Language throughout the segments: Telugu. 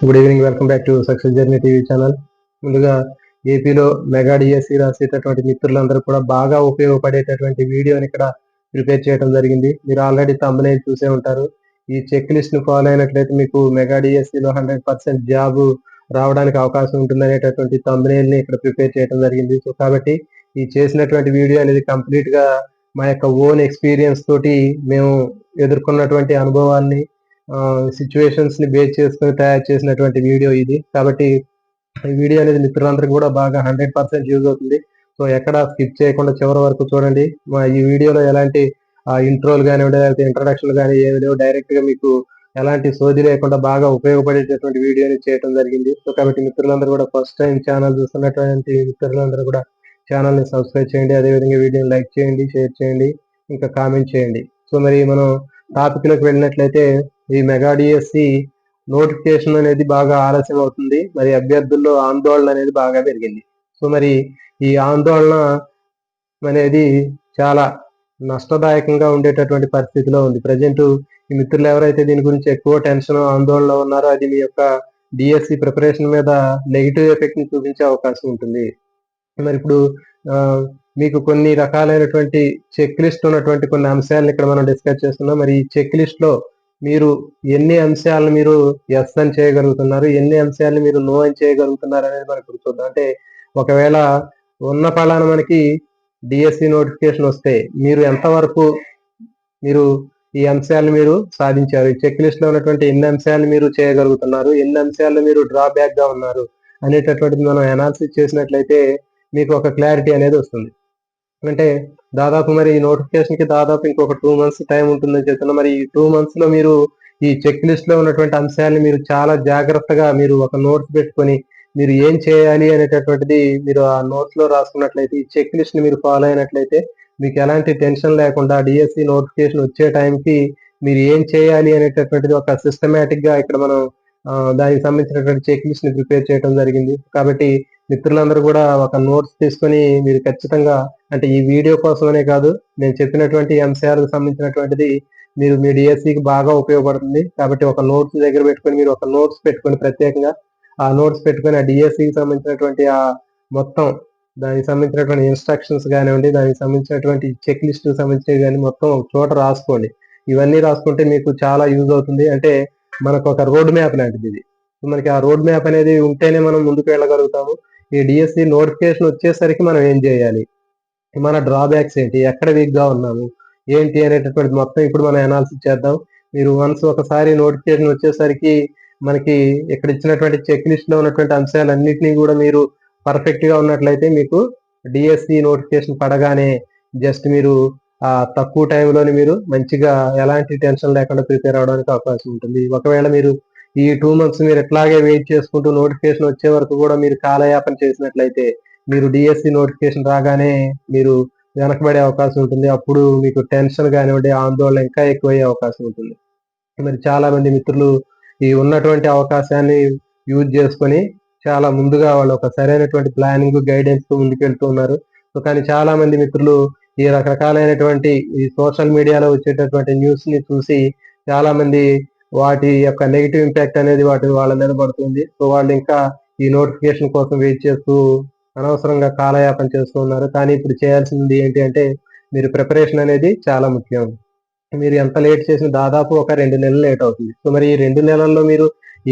Good evening, welcome back to success journey TV channel. ముందుగా ఏపీలో మెగా డిఎస్సి రాసేటటువంటి మిత్రులందరూ కూడా బాగా ఉపయోగపడేటటువంటి వీడియోని ఇక్కడ ప్రిపేర్ చేయడం జరిగింది. మీరు ఆల్రెడీ థంబ్నెయిల్ చూసే ఉంటారు. ఈ చెక్ లిస్ట్ ను ఫాలో అయినట్లయితే మీకు మెగా డిఎస్సిలో 100% జాబ్ రావడానికి అవకాశం ఉంటుందనేటటువంటి థంబ్నెయిల్ ని ఇక్కడ ప్రిపేర్ చేయడం జరిగింది. సో కాబట్టి ఈ చేసినటువంటి వీడియో అనేది కంప్లీట్ గా మా యొక్క ఓన్ ఎక్స్పీరియన్స్ తోటి మేము ఎదుర్కొన్నటువంటి అనుభవాన్ని సిచ్యువేషన్స్ ని బేస్ చేసుకుని తయారు చేసినటువంటి వీడియో ఇది. కాబట్టి ఈ వీడియో అనేది మిత్రులందరికీ కూడా బాగా 100% యూజ్ అవుతుంది. సో ఎక్కడ స్కిప్ చేయకుండా చివరి వరకు చూడండి. మా ఈ వీడియోలో ఎలాంటి ఇంట్రోలు కానివ్వండి, లేకపోతే ఇంట్రడక్షన్ కానీ ఏమి లేవు. డైరెక్ట్ గా మీకు ఎలాంటి సోది లేకుండా బాగా ఉపయోగపడేటటువంటి వీడియోని చేయడం జరిగింది. సో కాబట్టి మిత్రులందరూ కూడా ఫస్ట్ టైం ఛానల్ చూస్తున్నటువంటి మిత్రులందరూ కూడా ఛానల్ ని సబ్స్క్రైబ్ చేయండి. అదేవిధంగా వీడియోని లైక్ చేయండి, షేర్ చేయండి, ఇంకా కామెంట్ చేయండి. సో మరి మనం టాపిక్ లోకి వెళ్ళినట్లయితే ఈ మెగా డిఎస్సి నోటిఫికేషన్ అనేది బాగా ఆలస్యం అవుతుంది. మరి అభ్యర్థుల్లో ఆందోళన అనేది బాగా పెరిగింది. సో మరి ఈ ఆందోళన అనేది చాలా నష్టదాయకంగా ఉండేటటువంటి పరిస్థితిలో ఉంది. ప్రజెంట్ ఈ మిత్రులు ఎవరైతే దీని గురించి ఎక్కువ టెన్షన్ ఆందోళన ఉన్నారో అది మీ యొక్క డిఎస్సి ప్రిపరేషన్ మీద నెగిటివ్ ఎఫెక్ట్ ని చూపించే అవకాశం ఉంటుంది. మరి ఇప్పుడు మీకు కొన్ని రకాలైనటువంటి చెక్ లిస్ట్ ఉన్నటువంటి కొన్ని అంశాలను ఇక్కడ మనం డిస్కస్ చేస్తున్నాం. మరి ఈ చెక్ లిస్ట్ లో మీరు ఎన్ని అంశాలను మీరు ఎస్ అని చేయగలుగుతున్నారు, ఎన్ని అంశాలను మీరు నో అని చేయగలుగుతున్నారు అనేది మనకు ఇప్పుడు చూద్దాం. అంటే ఒకవేళ ఉన్న ఫలాన మనకి డిఎస్సి నోటిఫికేషన్ వస్తే మీరు ఎంతవరకు మీరు ఈ అంశాలను మీరు సాధించారు, ఈ చెక్ లిస్ట్ లో ఉన్నటువంటి ఎన్ని అంశాలను మీరు చేయగలుగుతున్నారు, ఎన్ని అంశాలను మీరు డ్రాబ్యాక్ గా ఉన్నారు అనేటటువంటిది మనం అనాలిసిస్ చేసినట్లయితే మీకు ఒక క్లారిటీ అనేది వస్తుంది. అంటే దాదాపు మరి ఈ నోటిఫికేషన్ కి దాదాపు ఇంకొక 2 months టైం ఉంటుందని చెప్తున్నా. మరి ఈ 2 months లో మీరు ఈ చెక్ లిస్ట్ లో ఉన్నటువంటి అంశాలను మీరు చాలా జాగ్రత్తగా మీరు ఒక నోట్స్ పెట్టుకొని మీరు ఏం చేయాలి అనేటటువంటిది మీరు ఆ నోట్స్ లో రాసుకున్నట్లయితే, ఈ చెక్ లిస్ట్ ని మీరు ఫాలో అయినట్లయితే మీకు ఎలాంటి టెన్షన్ లేకుండా డిఎస్సి నోటిఫికేషన్ వచ్చే టైంకి మీరు ఏం చేయాలి అనేటటువంటిది ఒక సిస్టమేటిక్ గా ఇక్కడ మనం దానికి సంబంధించినటువంటి చెక్ లిస్ట్ ని ప్రిపేర్ చేయడం జరిగింది. కాబట్టి మిత్రులందరూ కూడా ఒక నోట్స్ తీసుకొని మీరు ఖచ్చితంగా, అంటే ఈ వీడియో కోసమనే కాదు, నేను చెప్పినటువంటి అంశాలకు సంబంధించినటువంటిది మీరు మీ డిఎస్సికి బాగా ఉపయోగపడుతుంది. కాబట్టి ఒక నోట్స్ దగ్గర పెట్టుకొని మీరు ఒక నోట్స్ పెట్టుకొని ప్రత్యేకంగా ఆ నోట్స్ పెట్టుకొని ఆ డిఎస్సికి సంబంధించినటువంటి ఆ మొత్తం దానికి సంబంధించినటువంటి ఇన్స్ట్రక్షన్స్ కానివ్వండి, దానికి సంబంధించినటువంటి చెక్ లిస్ట్ సంబంధించినవి కానీ మొత్తం ఒక చోట రాసుకోండి. ఇవన్నీ రాసుకుంటే మీకు చాలా యూజ్ అవుతుంది. అంటే మనకు ఒక రోడ్ మ్యాప్ లాంటిది ఇది. మనకి ఆ రోడ్ మ్యాప్ అనేది ఉంటేనే మనం ముందుకు వెళ్ళగలుగుతాము. ఈ డిఎస్సి నోటిఫికేషన్ వచ్చేసరికి మనం ఏం చేయాలి, మన డ్రాబ్యాక్స్ ఏంటి, ఎక్కడ వీక్ గా ఉన్నాము ఏంటి అనేటటువంటి మొత్తం ఇప్పుడు మనం అనాలిసిస్ చేద్దాం. మీరు వన్స్ ఒకసారి నోటిఫికేషన్ వచ్చేసరికి మనకి ఇక్కడ ఇచ్చినటువంటి చెక్ లిస్ట్ లో ఉన్నటువంటి అంశాలన్నింటినీ కూడా మీరు పర్ఫెక్ట్ గా ఉన్నట్లయితే మీకు డిఎస్సి నోటిఫికేషన్ పడగానే జస్ట్ మీరు తక్కువ టైంలోని మీరు మంచిగా ఎలాంటి టెన్షన్ లేకుండా ప్రిపేర్ అవడానికి అవకాశం ఉంటుంది. ఒకవేళ మీరు ఈ 2 months మీరు ఎట్లాగే వెయిట్ చేసుకుంటూ నోటిఫికేషన్ వచ్చే వరకు కూడా మీరు కాలయాపన చేసినట్లయితే మీరు డిఎస్సి నోటిఫికేషన్ రాగానే మీరు వెనకబడే అవకాశం ఉంటుంది. అప్పుడు మీకు టెన్షన్ కానివ్వండి, ఆందోళన ఇంకా ఎక్కువయ్యే అవకాశం ఉంటుంది. మరి చాలా మంది మిత్రులు ఈ ఉన్నటువంటి అవకాశాన్ని యూజ్ చేసుకొని చాలా ముందుగా వాళ్ళు ఒక సరైనటువంటి ప్లానింగ్ గైడెన్స్ తో ముందుకెళ్తూ ఉన్నారు. సో కానీ చాలా మంది మిత్రులు ఈ రకరకాలైనటువంటి ఈ సోషల్ మీడియాలో వచ్చేటటువంటి న్యూస్ ని చూసి చాలా మంది వాటి యొక్క నెగిటివ్ ఇంపాక్ట్ అనేది వాళ్ళ మీద పడుతుంది. సో వాళ్ళు ఇంకా ఈ నోటిఫికేషన్ కోసం వెయిట్ చేస్తూ అనవసరంగా కాలయాపన చేస్తూ ఉన్నారు. కానీ ఇప్పుడు చేయాల్సింది ఏంటి అంటే మీరు ప్రిపరేషన్ అనేది చాలా ముఖ్యం. మీరు ఎంత లేట్ చేసినా దాదాపు ఒక 2 నెలలు లేట్ అవుతుంది. సో మరి ఈ 2 నెలల్లో మీరు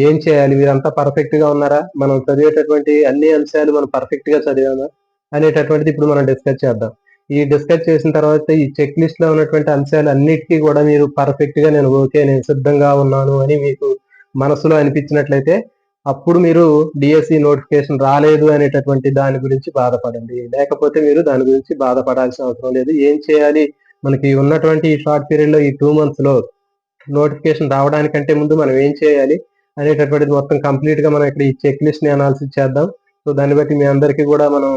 ఏం చేయాలి, మీరంతా పర్ఫెక్ట్ గా ఉన్నారా, మనం చదివేటటువంటి అన్ని అంశాలు మనం పర్ఫెక్ట్ గా చదివామా అనేటటువంటిది ఇప్పుడు మనం డిస్కస్ చేద్దాం. ఈ డిస్కస్ చేసిన తర్వాత ఈ చెక్ లిస్ట్ లో ఉన్నటువంటి అంశాలు అన్నిటికీ కూడా మీరు పర్ఫెక్ట్ గా నేను సిద్ధంగా ఉన్నాను అని మీకు మనసులో అనిపించినట్లయితే అప్పుడు మీరు డిఎస్సి నోటిఫికేషన్ రాలేదు అనేటటువంటి దాని గురించి బాధపడండి. లేకపోతే మీరు దాని గురించి బాధపడాల్సిన అవసరం లేదు. ఏం చేయాలి, మనకి ఉన్నటువంటి ఈ షార్ట్ పీరియడ్ లో ఈ 2 months లో నోటిఫికేషన్ రావడానికంటే ముందు మనం ఏం చేయాలి అనేటటువంటిది మొత్తం కంప్లీట్ గా మనం ఇక్కడ ఈ చెక్ లిస్ట్ ని అనాలిసిస్ చేద్దాం. సో దాన్ని బట్టి మీ అందరికీ కూడా మనం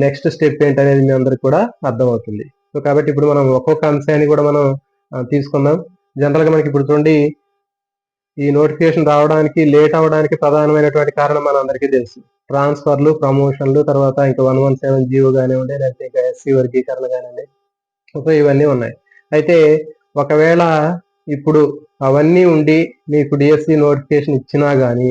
నెక్స్ట్ స్టెప్ ఏంటనేది మీ అందరికి కూడా అర్థమవుతుంది. సో కాబట్టి ఇప్పుడు మనం ఒక్కొక్క అంశాన్ని కూడా మనం తీసుకుందాం. జనరల్ గా మనకి ఇప్పుడు చూడండి, ఈ నోటిఫికేషన్ రావడానికి లేట్ అవడానికి ప్రధానమైనటువంటి కారణం మన అందరికీ తెలుసు. ట్రాన్స్ఫర్లు, ప్రమోషన్లు, తర్వాత ఇంకా 117 జీవో కానివ్వండి, లేకపోతే ఇంకా ఎస్సీ వర్గీకరణ కానివ్వండి. సో ఇవన్నీ ఉన్నాయి. అయితే ఒకవేళ ఇప్పుడు అవన్నీ ఉండి మీకు డిఎస్సి నోటిఫికేషన్ ఇచ్చినా గానీ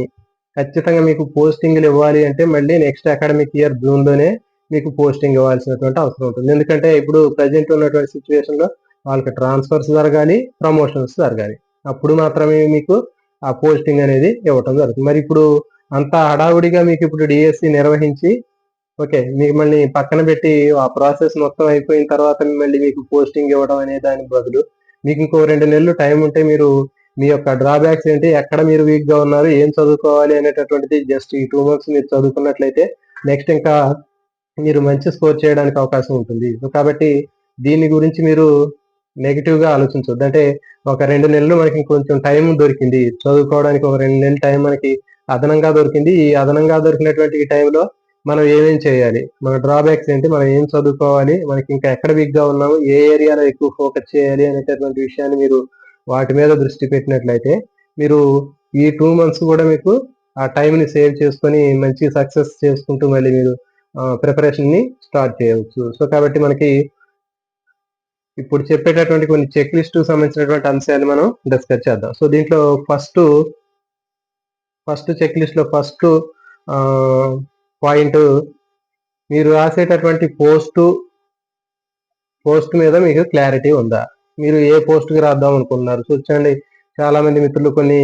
ఖచ్చితంగా మీకు పోస్టింగ్లు ఇవ్వాలి అంటే మళ్ళీ నెక్స్ట్ అకాడమిక్ ఇయర్ జూన్లోనే మీకు పోస్టింగ్ ఇవ్వాల్సినటువంటి అవసరం ఉంటుంది. ఎందుకంటే ఇప్పుడు ప్రజెంట్ ఉన్నటువంటి సిచ్యువేషన్ లో వాళ్ళకి ట్రాన్స్ఫర్స్ జరగాలి, ప్రమోషన్స్ జరగాలి. అప్పుడు మాత్రమే మీకు ఆ పోస్టింగ్ అనేది ఇవ్వటం జరుగుతుంది. మరి ఇప్పుడు అంత హడావుడిగా మీకు ఇప్పుడు డిఎస్సి నిర్వహించి ఓకే మిమ్మల్ని పక్కన పెట్టి ఆ ప్రాసెస్ మొత్తం అయిపోయిన తర్వాత మళ్ళీ మీకు పోస్టింగ్ ఇవ్వడం అనే దానికి బదులు మీకు ఇంకో 2 నెలలు టైం ఉంటే మీరు మీ యొక్క డ్రాబ్యాక్స్ ఏంటి, ఎక్కడ మీరు వీక్ గా ఉన్నారు, ఏం చదువుకోవాలి అనేటటువంటిది జస్ట్ ఈ 2 months మీరు చదువుకున్నట్లయితే నెక్స్ట్ ఇంకా మీరు మంచి స్కోర్ చేయడానికి అవకాశం ఉంటుంది. సో కాబట్టి దీని గురించి మీరు నెగిటివ్ గా ఆలోచించొద్దు. అంటే ఒక 2 నెలలు మనకి కొంచెం టైం దొరికింది చదువుకోవడానికి, ఒక 2 నెలల టైం మనకి అదనంగా దొరికింది. ఈ అదనంగా దొరికినటువంటి ఈ టైంలో మనం ఏమేం చేయాలి, మన డ్రాబ్యాక్స్ ఏంటి, మనం ఏం చదువుకోవాలి, మనకి ఇంకా ఎక్కడ వీక్ గా ఉన్నాము, ఏ ఏరియాలో ఎక్కువ ఫోకస్ చేయాలి అనేటటువంటి విషయాన్ని మీరు వాటి మీద దృష్టి పెట్టినట్లయితే మీరు ఈ 2 months కూడా మీకు ఆ టైంని సేవ్ చేసుకొని మంచి సక్సెస్ చేసుకుంటూ మళ్ళీ మీరు ప్రిపరేషన్ ని స్టార్ట్ చేయవచ్చు. సో కాబట్టి మనకి ఇప్పుడు చెప్పేటటువంటి కొన్ని చెక్ లిస్ట్ సంబంధించినటువంటి అంశాలు మనం డిస్కస్ చేద్దాం. సో దీంట్లో ఫస్ట్ చెక్ లిస్ట్ లో ఫస్ట్ పాయింట్ మీరు రాసేటటువంటి పోస్ట్ మీద మీకు క్లారిటీ ఉందా, మీరు ఏ పోస్ట్ కి రాద్దాం అనుకుంటున్నారు. సో చూడండి చాలా మంది మిత్రులు కొన్ని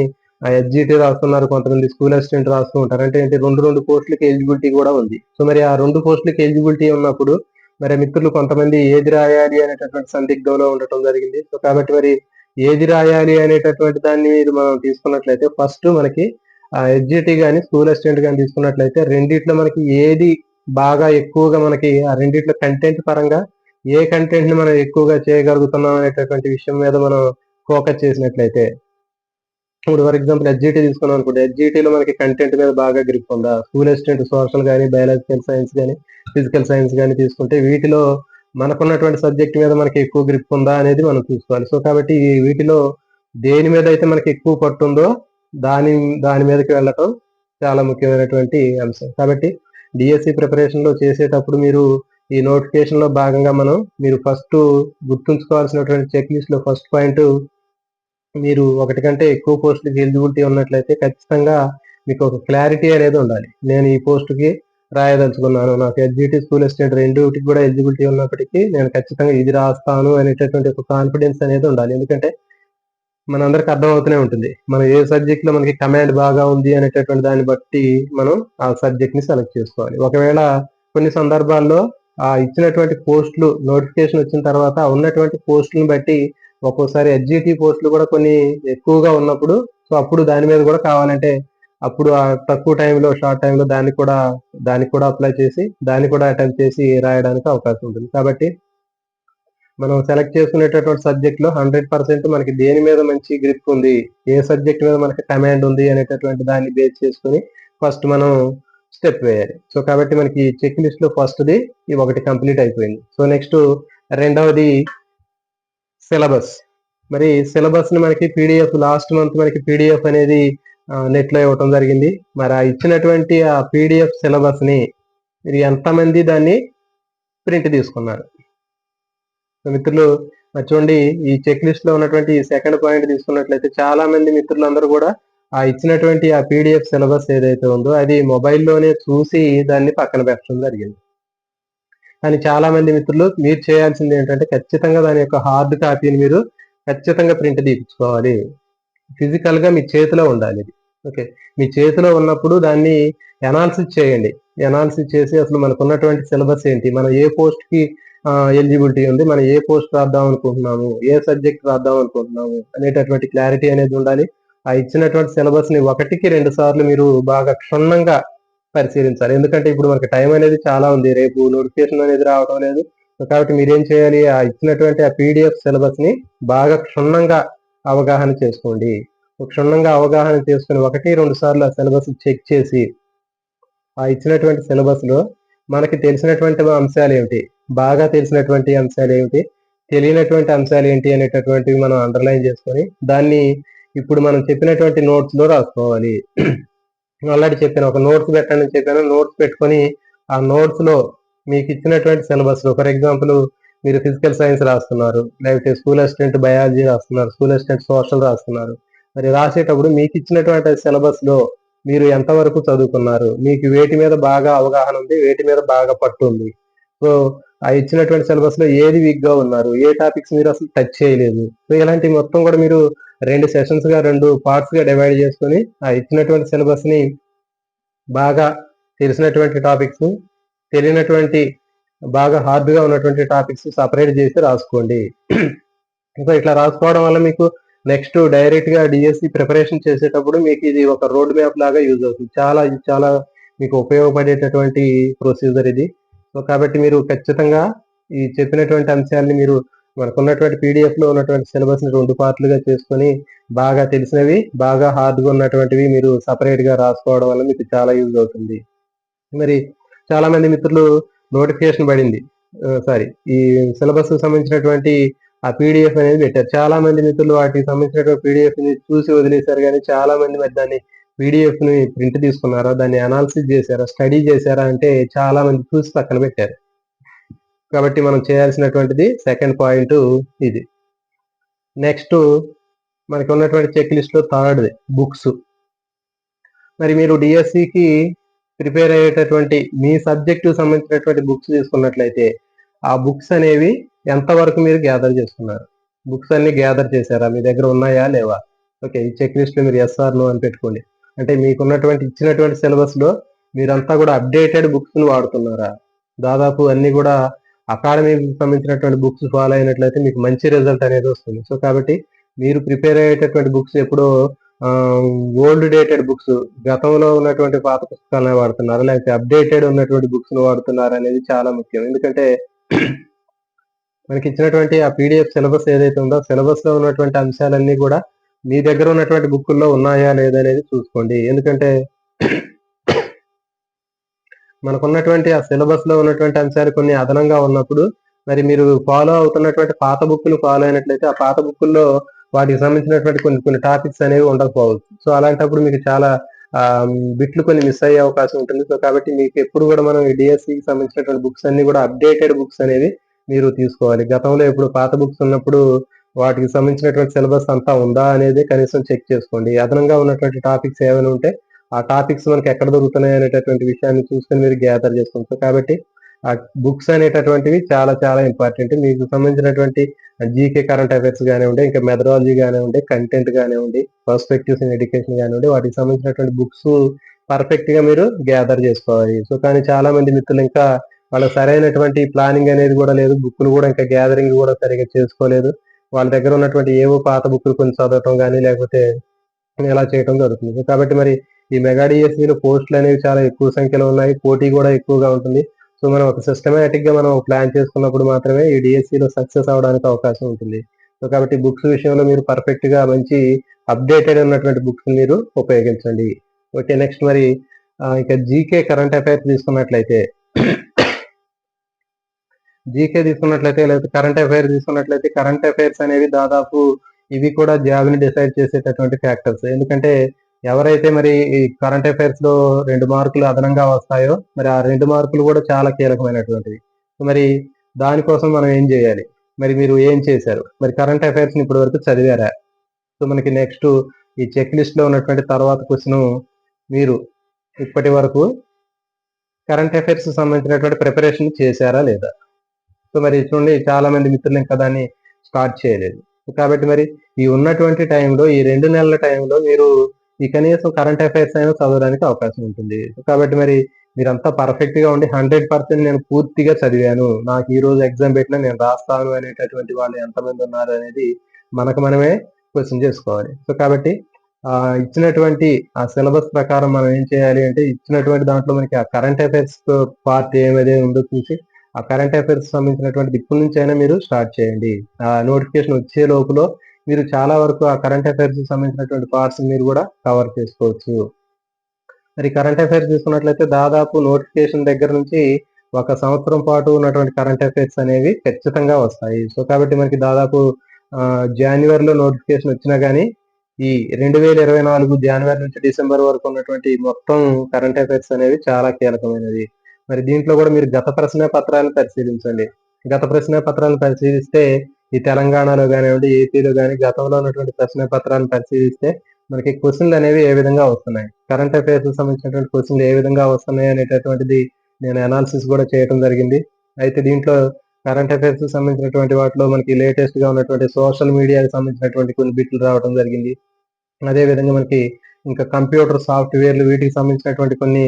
ఎస్జిటి రాస్తున్నారు, కొంతమంది స్కూల్ అసిస్టెంట్ రాస్తూ ఉంటారు. అంటే ఏంటి 2 పోస్టులకి ఎలిజిబిలిటీ కూడా ఉంది. సో మరి ఆ 2 పోస్టులకి ఎలిజిబిలిటీ ఉన్నప్పుడు మరి మిత్రులు కొంతమంది ఏది రాయాలి అనేటటువంటి సందిగ్ధంలో ఉండటం జరిగింది. సో కాబట్టి మరి ఏది రాయాలి అనేటటువంటి దాన్ని మీరు మనం తీసుకున్నట్లయితే ఫస్ట్ మనకి ఎస్జిటి కానీ స్కూల్ అసిస్టెంట్ కానీ తీసుకున్నట్లయితే రెండిట్లో మనకి ఏది బాగా ఎక్కువగా మనకి ఆ రెండిట్లో కంటెంట్ పరంగా ఏ కంటెంట్ ని మనం ఎక్కువగా చేయగలుగుతున్నాం అనేటటువంటి విషయం మీద మనం ఫోకస్ చేసినట్లయితే, ఇప్పుడు ఫర్ ఎగ్జాంపుల్ ఎస్జిటి తీసుకున్నాం అనుకుంటే ఎస్జిటిలో మనకి కంటెంట్ మీద బాగా గ్రిప్ ఉందా, స్కూల్ అసిస్టెంట్ సోషల్ కానీ బయాలజికల్ సైన్స్ కానీ ఫిజికల్ సైన్స్ కానీ తీసుకుంటే వీటిలో మనకున్నటువంటి సబ్జెక్ట్ మీద మనకి ఎక్కువ గ్రిప్ ఉందా అనేది మనం చూసుకోవాలి. సో కాబట్టి వీటిలో దేని మీద అయితే మనకి ఎక్కువ పట్టుందో దాని మీదకి వెళ్ళటం చాలా ముఖ్యమైనటువంటి అంశం. కాబట్టి డిఎస్సి ప్రిపరేషన్ లో చేసేటప్పుడు మీరు ఈ నోటిఫికేషన్ లో భాగంగా మీరు ఫస్ట్ గుర్తుంచుకోవాల్సినటువంటి చెక్ లిస్ట్ లో ఫస్ట్ పాయింట్, మీరు 1 కంటే ఎక్కువ పోస్టులకి ఎలిజిబిలిటీ ఉన్నట్లయితే ఖచ్చితంగా మీకు ఒక క్లారిటీ అనేది ఉండాలి. నేను ఈ పోస్టుకి రాయదలుచుకున్నాను, నాకు ఎస్జిటి స్కూల్ అసిస్టెంట్ రెండుకి కూడా ఎలిజిబిలిటీ ఉన్నప్పటికీ నేను ఖచ్చితంగా ఇది రాస్తాను అనేటటువంటి ఒక కాన్ఫిడెన్స్ అనేది ఉండాలి. ఎందుకంటే మనందరికి అర్థం అవుతూనే ఉంటుంది మనం ఏ సబ్జెక్ట్ లో మనకి కమాండ్ బాగా ఉంది అనేటటువంటి దాన్ని బట్టి మనం ఆ సబ్జెక్ట్ ని సెలెక్ట్ చేసుకోవాలి. ఒకవేళ కొన్ని సందర్భాల్లో ఆ ఇచ్చినటువంటి పోస్టులు నోటిఫికేషన్ వచ్చిన తర్వాత ఉన్నటువంటి పోస్టులను బట్టి ఒక్కోసారి ఎస్జిటి పోస్టులు కూడా కొన్ని ఎక్కువగా ఉన్నప్పుడు సో అప్పుడు దాని మీద కూడా కావాలంటే అప్పుడు ఆ తక్కువ టైంలో షార్ట్ టైంలో దానికి కూడా అప్లై చేసి దాన్ని కూడా అటెంప్ట్ చేసి రాయడానికి అవకాశం ఉంటుంది. కాబట్టి మనం సెలెక్ట్ చేసుకునేటటువంటి సబ్జెక్ట్ లో 100% మనకి దేని మీద మంచి గ్రిప్ ఉంది, ఏ సబ్జెక్ట్ మీద మనకి కమాండ్ ఉంది అనేటటువంటి దాన్ని బేస్ చేసుకుని ఫస్ట్ మనం స్టెప్ వేయాలి. సో కాబట్టి మనకి చెక్ లిస్ట్ లో ఫస్ట్ది ఈ 1 కంప్లీట్ అయిపోయింది. సో నెక్స్ట్ రెండవది సిలబస్. మరి సిలబస్ ని మనకి పీడిఎఫ్ లాస్ట్ మంత్ మనకి పీడిఎఫ్ అనేది నెట్ లో ఇవ్వటం జరిగింది. మరి ఆ ఇచ్చినటువంటి ఆ పీడిఎఫ్ సిలబస్ ని మీరు ఎంతమంది దాన్ని ప్రింట్ తీసుకున్నారు. మిత్రులు చూడండి ఈ చెక్ లిస్ట్ లో ఉన్నటువంటి సెకండ్ పాయింట్ తీసుకున్నట్లయితే చాలా మంది మిత్రులందరూ కూడా ఆ ఇచ్చినటువంటి ఆ పీడిఎఫ్ సిలబస్ ఏదైతే ఉందో అది మొబైల్లోనే చూసి దాన్ని పక్కన పెట్టడం జరిగింది. కానీ చాలా మంది మిత్రులు మీరు చేయాల్సింది ఏంటంటే ఖచ్చితంగా దాని యొక్క హార్డ్ కాపీని మీరు ఖచ్చితంగా ప్రింట్ తీపించుకోవాలి. ఫిజికల్ గా మీ చేతిలో ఉండాలి. ఓకే, మీ చేతిలో ఉన్నప్పుడు దాన్ని అనాలిసిస్ చేయండి. అనాలిసిస్ చేసి అసలు మనకు ఉన్నటువంటి సిలబస్ ఏంటి, మనం ఏ పోస్ట్ కి ఎలిజిబిలిటీ ఉంది, మనం ఏ పోస్ట్ రాద్దాం అనుకుంటున్నాము, ఏ సబ్జెక్ట్ రాద్దాం అనుకుంటున్నాము అనేటటువంటి క్లారిటీ అనేది ఉండాలి. ఆ ఇచ్చినటువంటి సిలబస్ ని 1కి 2 సార్లు మీరు బాగా క్షుణ్ణంగా పరిశీలించాలి. ఎందుకంటే ఇప్పుడు మనకి టైం అనేది చాలా ఉంది, రేపు నోటిఫికేషన్ అనేది రావడం లేదు. కాబట్టి మీరేం చేయాలి, ఆ ఇచ్చినటువంటి ఆ పీడిఎఫ్ సిలబస్ ని బాగా క్షుణ్ణంగా అవగాహన చేసుకోండి. క్షుణ్ణంగా అవగాహన చేసుకుని 1-2 సార్లు ఆ సిలబస్ చెక్ చేసి ఆ ఇచ్చినటువంటి సిలబస్ లో మనకి తెలిసినటువంటి అంశాలు ఏమిటి, బాగా తెలిసినటువంటి అంశాలు ఏమిటి, తెలియనటువంటి అంశాలు ఏంటి అనేటటువంటివి మనం అండర్లైన్ చేసుకొని దాన్ని ఇప్పుడు మనం చెప్పినటువంటి నోట్స్ లో రాసుకోవాలి. ఆల్రెడీ చెప్పాను, ఒక నోట్స్ పెట్టండి అని చెప్పాను. నోట్స్ పెట్టుకొని ఆ నోట్స్ లో మీకు ఇచ్చినటువంటి సిలబస్ లో ఫర్ ఎగ్జాంపుల్ మీరు ఫిజికల్ సైన్స్ రాస్తున్నారు, లేకపోతే స్కూల్ అసిస్టెంట్ బయాలజీ రాస్తున్నారు, స్కూల్ అసిస్టెంట్ సోషల్ రాస్తున్నారు. మరి రాసేటప్పుడు మీకు ఇచ్చినటువంటి సిలబస్ లో మీరు ఎంతవరకు చదువుకున్నారు, మీకు వేటి మీద బాగా అవగాహన ఉంది, వేటి మీద బాగా పట్టు ఉంది. సో ఆ ఇచ్చినటువంటి సిలబస్ లో ఏది వీక్ గా ఉన్నారు, ఏ టాపిక్స్ మీరు అసలు టచ్ చేయలేదు. సో ఇలాంటి మొత్తం కూడా మీరు 2 సెషన్స్ గా 2 పార్ట్స్ గా డివైడ్ చేసుకొని ఆ ఇచ్చినటువంటి సిలబస్ ని బాగా తెలిసినటువంటి టాపిక్స్, తెలియనటువంటి బాగా హార్డ్ గా ఉన్నటువంటి టాపిక్స్ సపరేట్ చేసి రాసుకోండి. ఇంకా ఇట్లా రాసుకోవడం వల్ల మీకు నెక్స్ట్ డైరెక్ట్ గా డిఎస్సి ప్రిపరేషన్ చేసేటప్పుడు మీకు ఇది ఒక రోడ్ మ్యాప్ లాగా యూజ్ అవుతుంది. చాలా మీకు ఉపయోగపడేటటువంటి ప్రొసీజర్ ఇది. సో కాబట్టి మీరు ఖచ్చితంగా ఈ చెప్పినటువంటి అంశాలని మీరు మనకున్నటువంటి పీడిఎఫ్ లో ఉన్నటువంటి సిలబస్ ని 2 పార్ట్లుగా చేసుకొని బాగా తెలిసినవి, బాగా హార్డ్గా ఉన్నటువంటివి మీరు సపరేట్ గా రాసుకోవడం వల్ల మీకు చాలా యూజ్ అవుతుంది. మరి చాలా మంది మిత్రులు నోటిఫికేషన్ పడింది, సారీ, ఈ సిలబస్ సంబంధించినటువంటి ఆ పీడిఎఫ్ అనేది పెట్టారు. చాలా మంది మిత్రులు వాటికి సంబంధించినటువంటి పీడిఎఫ్ ని చూసి వదిలేశారు, కానీ చాలా మంది మరి దాన్ని పీడిఎఫ్ ని ప్రింట్ తీసుకున్నారా, దాన్ని అనాలిసిస్ చేశారా, స్టడీ చేశారా అంటే చాలా మంది చూసి పక్కన పెట్టారు. కాబట్టి మనం చేయాల్సినటువంటిది సెకండ్ పాయింట్ ఇది. నెక్స్ట్ మనకి ఉన్నటువంటి చెక్ లిస్ట్ లో థర్డ్ బుక్స్. మరి మీరు డిఎస్సికి ప్రిపేర్ అయ్యేటటువంటి మీ సబ్జెక్టు సంబంధించినటువంటి బుక్స్ తీసుకున్నట్లయితే ఆ బుక్స్ అనేవి ఎంతవరకు మీరు గ్యాదర్ చేసుకున్నారు, బుక్స్ అన్ని గ్యాదర్ చేశారా, మీ దగ్గర ఉన్నాయా లేవా? ఓకే, ఈ చెక్ లిస్ట్ లో మీరు ఎస్ఆర్ నో అని పెట్టుకోండి. అంటే మీకున్నటువంటి ఇచ్చినటువంటి సిలబస్ లో మీరంతా కూడా అప్డేటెడ్ బుక్స్ ని వాడుతున్నారా? దాదాపు అన్ని కూడా అకాడమీకి సంబంధించినటువంటి బుక్స్ ఫాలో అయినట్లయితే మీకు మంచి రిజల్ట్ అనేది వస్తుంది. సో కాబట్టి మీరు ప్రిపేర్ అయ్యేటటువంటి బుక్స్ ఎప్పుడో ఓల్డ్ డేటెడ్ బుక్స్, గతంలో ఉన్నటువంటి పాత పుస్తకాలను వాడుతున్నారు, లేకపోతే అప్డేటెడ్ ఉన్నటువంటి బుక్స్ ను వాడుతున్నారు అనేది చాలా ముఖ్యం. ఎందుకంటే మనకి ఇచ్చినటువంటి ఆ పీడిఎఫ్ సిలబస్ ఏదైతే ఉందో సిలబస్ లో ఉన్నటువంటి అంశాలన్నీ కూడా మీ దగ్గర ఉన్నటువంటి బుక్కుల్లో ఉన్నాయా లేదా అనేది చూసుకోండి. ఎందుకంటే మనకున్నటువంటి ఆ సిలబస్ లో ఉన్నటువంటి అంశాలు కొన్ని అదనంగా ఉన్నప్పుడు మరి మీరు ఫాలో అవుతున్నటువంటి పాత బుక్కులు ఫాలో అయినట్లయితే ఆ పాత బుక్కుల్లో వాటికి సంబంధించినటువంటి కొన్ని టాపిక్స్ అనేవి ఉండకపోవచ్చు. సో అలాంటప్పుడు మీకు చాలా బిట్లు కొన్ని మిస్ అయ్యే అవకాశం ఉంటుంది. సో కాబట్టి మీకు ఎప్పుడు కూడా మనం ఈ డిఎస్సికి సంబంధించినటువంటి బుక్స్ అన్ని కూడా అప్డేటెడ్ బుక్స్ అనేవి మీరు తీసుకోవాలి. గతంలో ఎప్పుడు పాత బుక్స్ ఉన్నప్పుడు వాటికి సంబంధించినటువంటి సిలబస్ అంతా ఉందా అనేది కనీసం చెక్ చేసుకోండి. అదనంగా ఉన్నటువంటి టాపిక్స్ ఏమైనా ఉంటే ఆ టాపిక్స్ మనకి ఎక్కడ దొరుకుతున్నాయి అనేటటువంటి విషయాన్ని చూసుకొని మీరు గ్యాదర్ చేసుకుంటారు. కాబట్టి ఆ బుక్స్ అనేటటువంటివి చాలా ఇంపార్టెంట్. మీకు సంబంధించినటువంటి జీకే కరెంట్ అఫైర్స్ కానివ్వండి, ఇంకా మెథడాలజీ కానివ్వండి, కంటెంట్ కానివ్వండి, పర్స్పెక్టివ్స్ ఇన్ ఎడ్యుకేషన్ కానివ్వండి, వాటికి సంబంధించినటువంటి బుక్స్ పర్ఫెక్ట్ గా మీరు గ్యాదర్ చేసుకోవాలి. సో కానీ చాలా మంది మిత్రులు ఇంకా వాళ్ళకి సరైనటువంటి ప్లానింగ్ అనేది కూడా లేదు, బుక్లు కూడా ఇంకా గ్యాదరింగ్ కూడా సరిగా చేసుకోలేదు. వాళ్ళ దగ్గర ఉన్నటువంటి ఏవో పాత బుక్లు కొన్ని చదవటం కానీ లేకపోతే ఇలా చేయడం జరుగుతుంది. కాబట్టి మరి ఈ మెగా డిఎస్సిలో పోస్టులు అనేవి చాలా ఎక్కువ సంఖ్యలో ఉన్నాయి, పోటీ కూడా ఎక్కువగా ఉంటుంది. సో మనం ఒక సిస్టమేటిక్ గా మనం ప్లాన్ చేసుకున్నప్పుడు మాత్రమే ఈ డిఎస్సిలో సక్సెస్ అవడానికి అవకాశం ఉంటుంది. సో కాబట్టి బుక్స్ విషయంలో మీరు పర్ఫెక్ట్ గా మంచి అప్డేటెడ్ ఉన్నటువంటి బుక్స్ మీరు ఉపయోగించండి. ఓకే, నెక్స్ట్ మరి ఇక జీకే కరెంట్ అఫైర్స్ తీసుకున్నట్లయితే లేకపోతే కరెంట్ అఫైర్స్ అనేవి దాదాపు ఇవి కూడా జాబ్ ని డిసైడ్ చేసేటటువంటి ఫ్యాక్టర్స్. ఎందుకంటే ఎవరైతే మరి ఈ కరెంట్ అఫైర్స్ లో 2 మార్కులు అదనంగా వస్తాయో మరి ఆ 2 మార్కులు కూడా చాలా కీలకమైనటువంటివి. మరి దానికోసం మనం ఏం చేయాలి, మరి మీరు ఏం చేశారు, మరి కరెంట్ అఫైర్స్ ని ఇప్పటి వరకు చదివారా? సో మనకి నెక్స్ట్ ఈ చెక్ లిస్ట్ లో ఉన్నటువంటి తర్వాత క్వశ్చన్, మీరు ఇప్పటి వరకు కరెంట్ అఫైర్స్ సంబంధించినటువంటి ప్రిపరేషన్ చేశారా లేదా? సో మరి చూడండి, చాలా మంది మిత్రులు ఇంకా దాన్ని స్టార్ట్ చేయలేదు. కాబట్టి మరి ఈ ఉన్నటువంటి టైంలో, ఈ 2 నెలల టైంలో మీరు ఈ కనీసం కరెంట్ అఫైర్స్ అయినా చదవడానికి అవకాశం ఉంటుంది. కాబట్టి మరి మీరంతా పర్ఫెక్ట్ గా ఉండి 100% నేను పూర్తిగా చదివాను, నాకు ఈ రోజు ఎగ్జామ్ పెట్టినా నేను రాస్తాను అనేటటువంటి వాళ్ళు ఎంతమంది ఉన్నారు అనేది మనమే క్వశ్చన్ చేసుకోవాలి. సో కాబట్టి ఇచ్చినటువంటి ఆ సిలబస్ ప్రకారం మనం ఏం చేయాలి అంటే ఇచ్చినటువంటి దాంట్లో మనకి ఆ కరెంట్ అఫైర్స్ పార్ట్ ఏమైతే ఉందో చూసి ఆ కరెంట్ అఫైర్స్ సంబంధించినటువంటి ఇప్పటి నుంచి అయినా మీరు స్టార్ట్ చేయండి. ఆ నోటిఫికేషన్ వచ్చే లోపల మీరు చాలా వరకు ఆ కరెంట్ అఫైర్స్ సంబంధించినటువంటి పార్ట్స్ మీరు కూడా కవర్ చేసుకోవచ్చు. మరి కరెంట్ అఫైర్స్ తీసుకున్నట్లయితే దాదాపు నోటిఫికేషన్ దగ్గర నుంచి 1 సంవత్సరం పాటు ఉన్నటువంటి కరెంట్ అఫైర్స్ అనేవి ఖచ్చితంగా వస్తాయి. సో కాబట్టి మనకి దాదాపు జనవరిలో నోటిఫికేషన్ వచ్చినా కానీ ఈ 2024 జనవరి నుంచి డిసెంబర్ వరకు ఉన్నటువంటి మొత్తం కరెంట్ అఫైర్స్ అనేవి చాలా కీలకమైనవి. మరి దీంట్లో కూడా మీరు గత ప్రశ్న పత్రాలను పరిశీలించండి. గత ప్రశ్న పత్రాలను పరిశీలిస్తే ఈ తెలంగాణలో కానివ్వండి, ఏపీలో కానీ గతంలో ఉన్నటువంటి ప్రశ్న పత్రాలను పరిశీలిస్తే మనకి క్వశ్చన్లు అనేవి ఏ విధంగా వస్తున్నాయి, కరెంట్ అఫైర్స్ సంబంధించినటువంటి క్వశ్చన్లు ఏ విధంగా వస్తున్నాయి అనేటటువంటిది నేను అనాలిసిస్ కూడా చేయడం జరిగింది. అయితే దీంట్లో కరెంట్ అఫైర్స్ సంబంధించినటువంటి వాటిలో మనకి లేటెస్ట్ గా ఉన్నటువంటి సోషల్ మీడియాకి సంబంధించినటువంటి కొన్ని బిట్లు రావడం జరిగింది. అదే విధంగా మనకి ఇంకా కంప్యూటర్ సాఫ్ట్వేర్లు వీటికి సంబంధించినటువంటి కొన్ని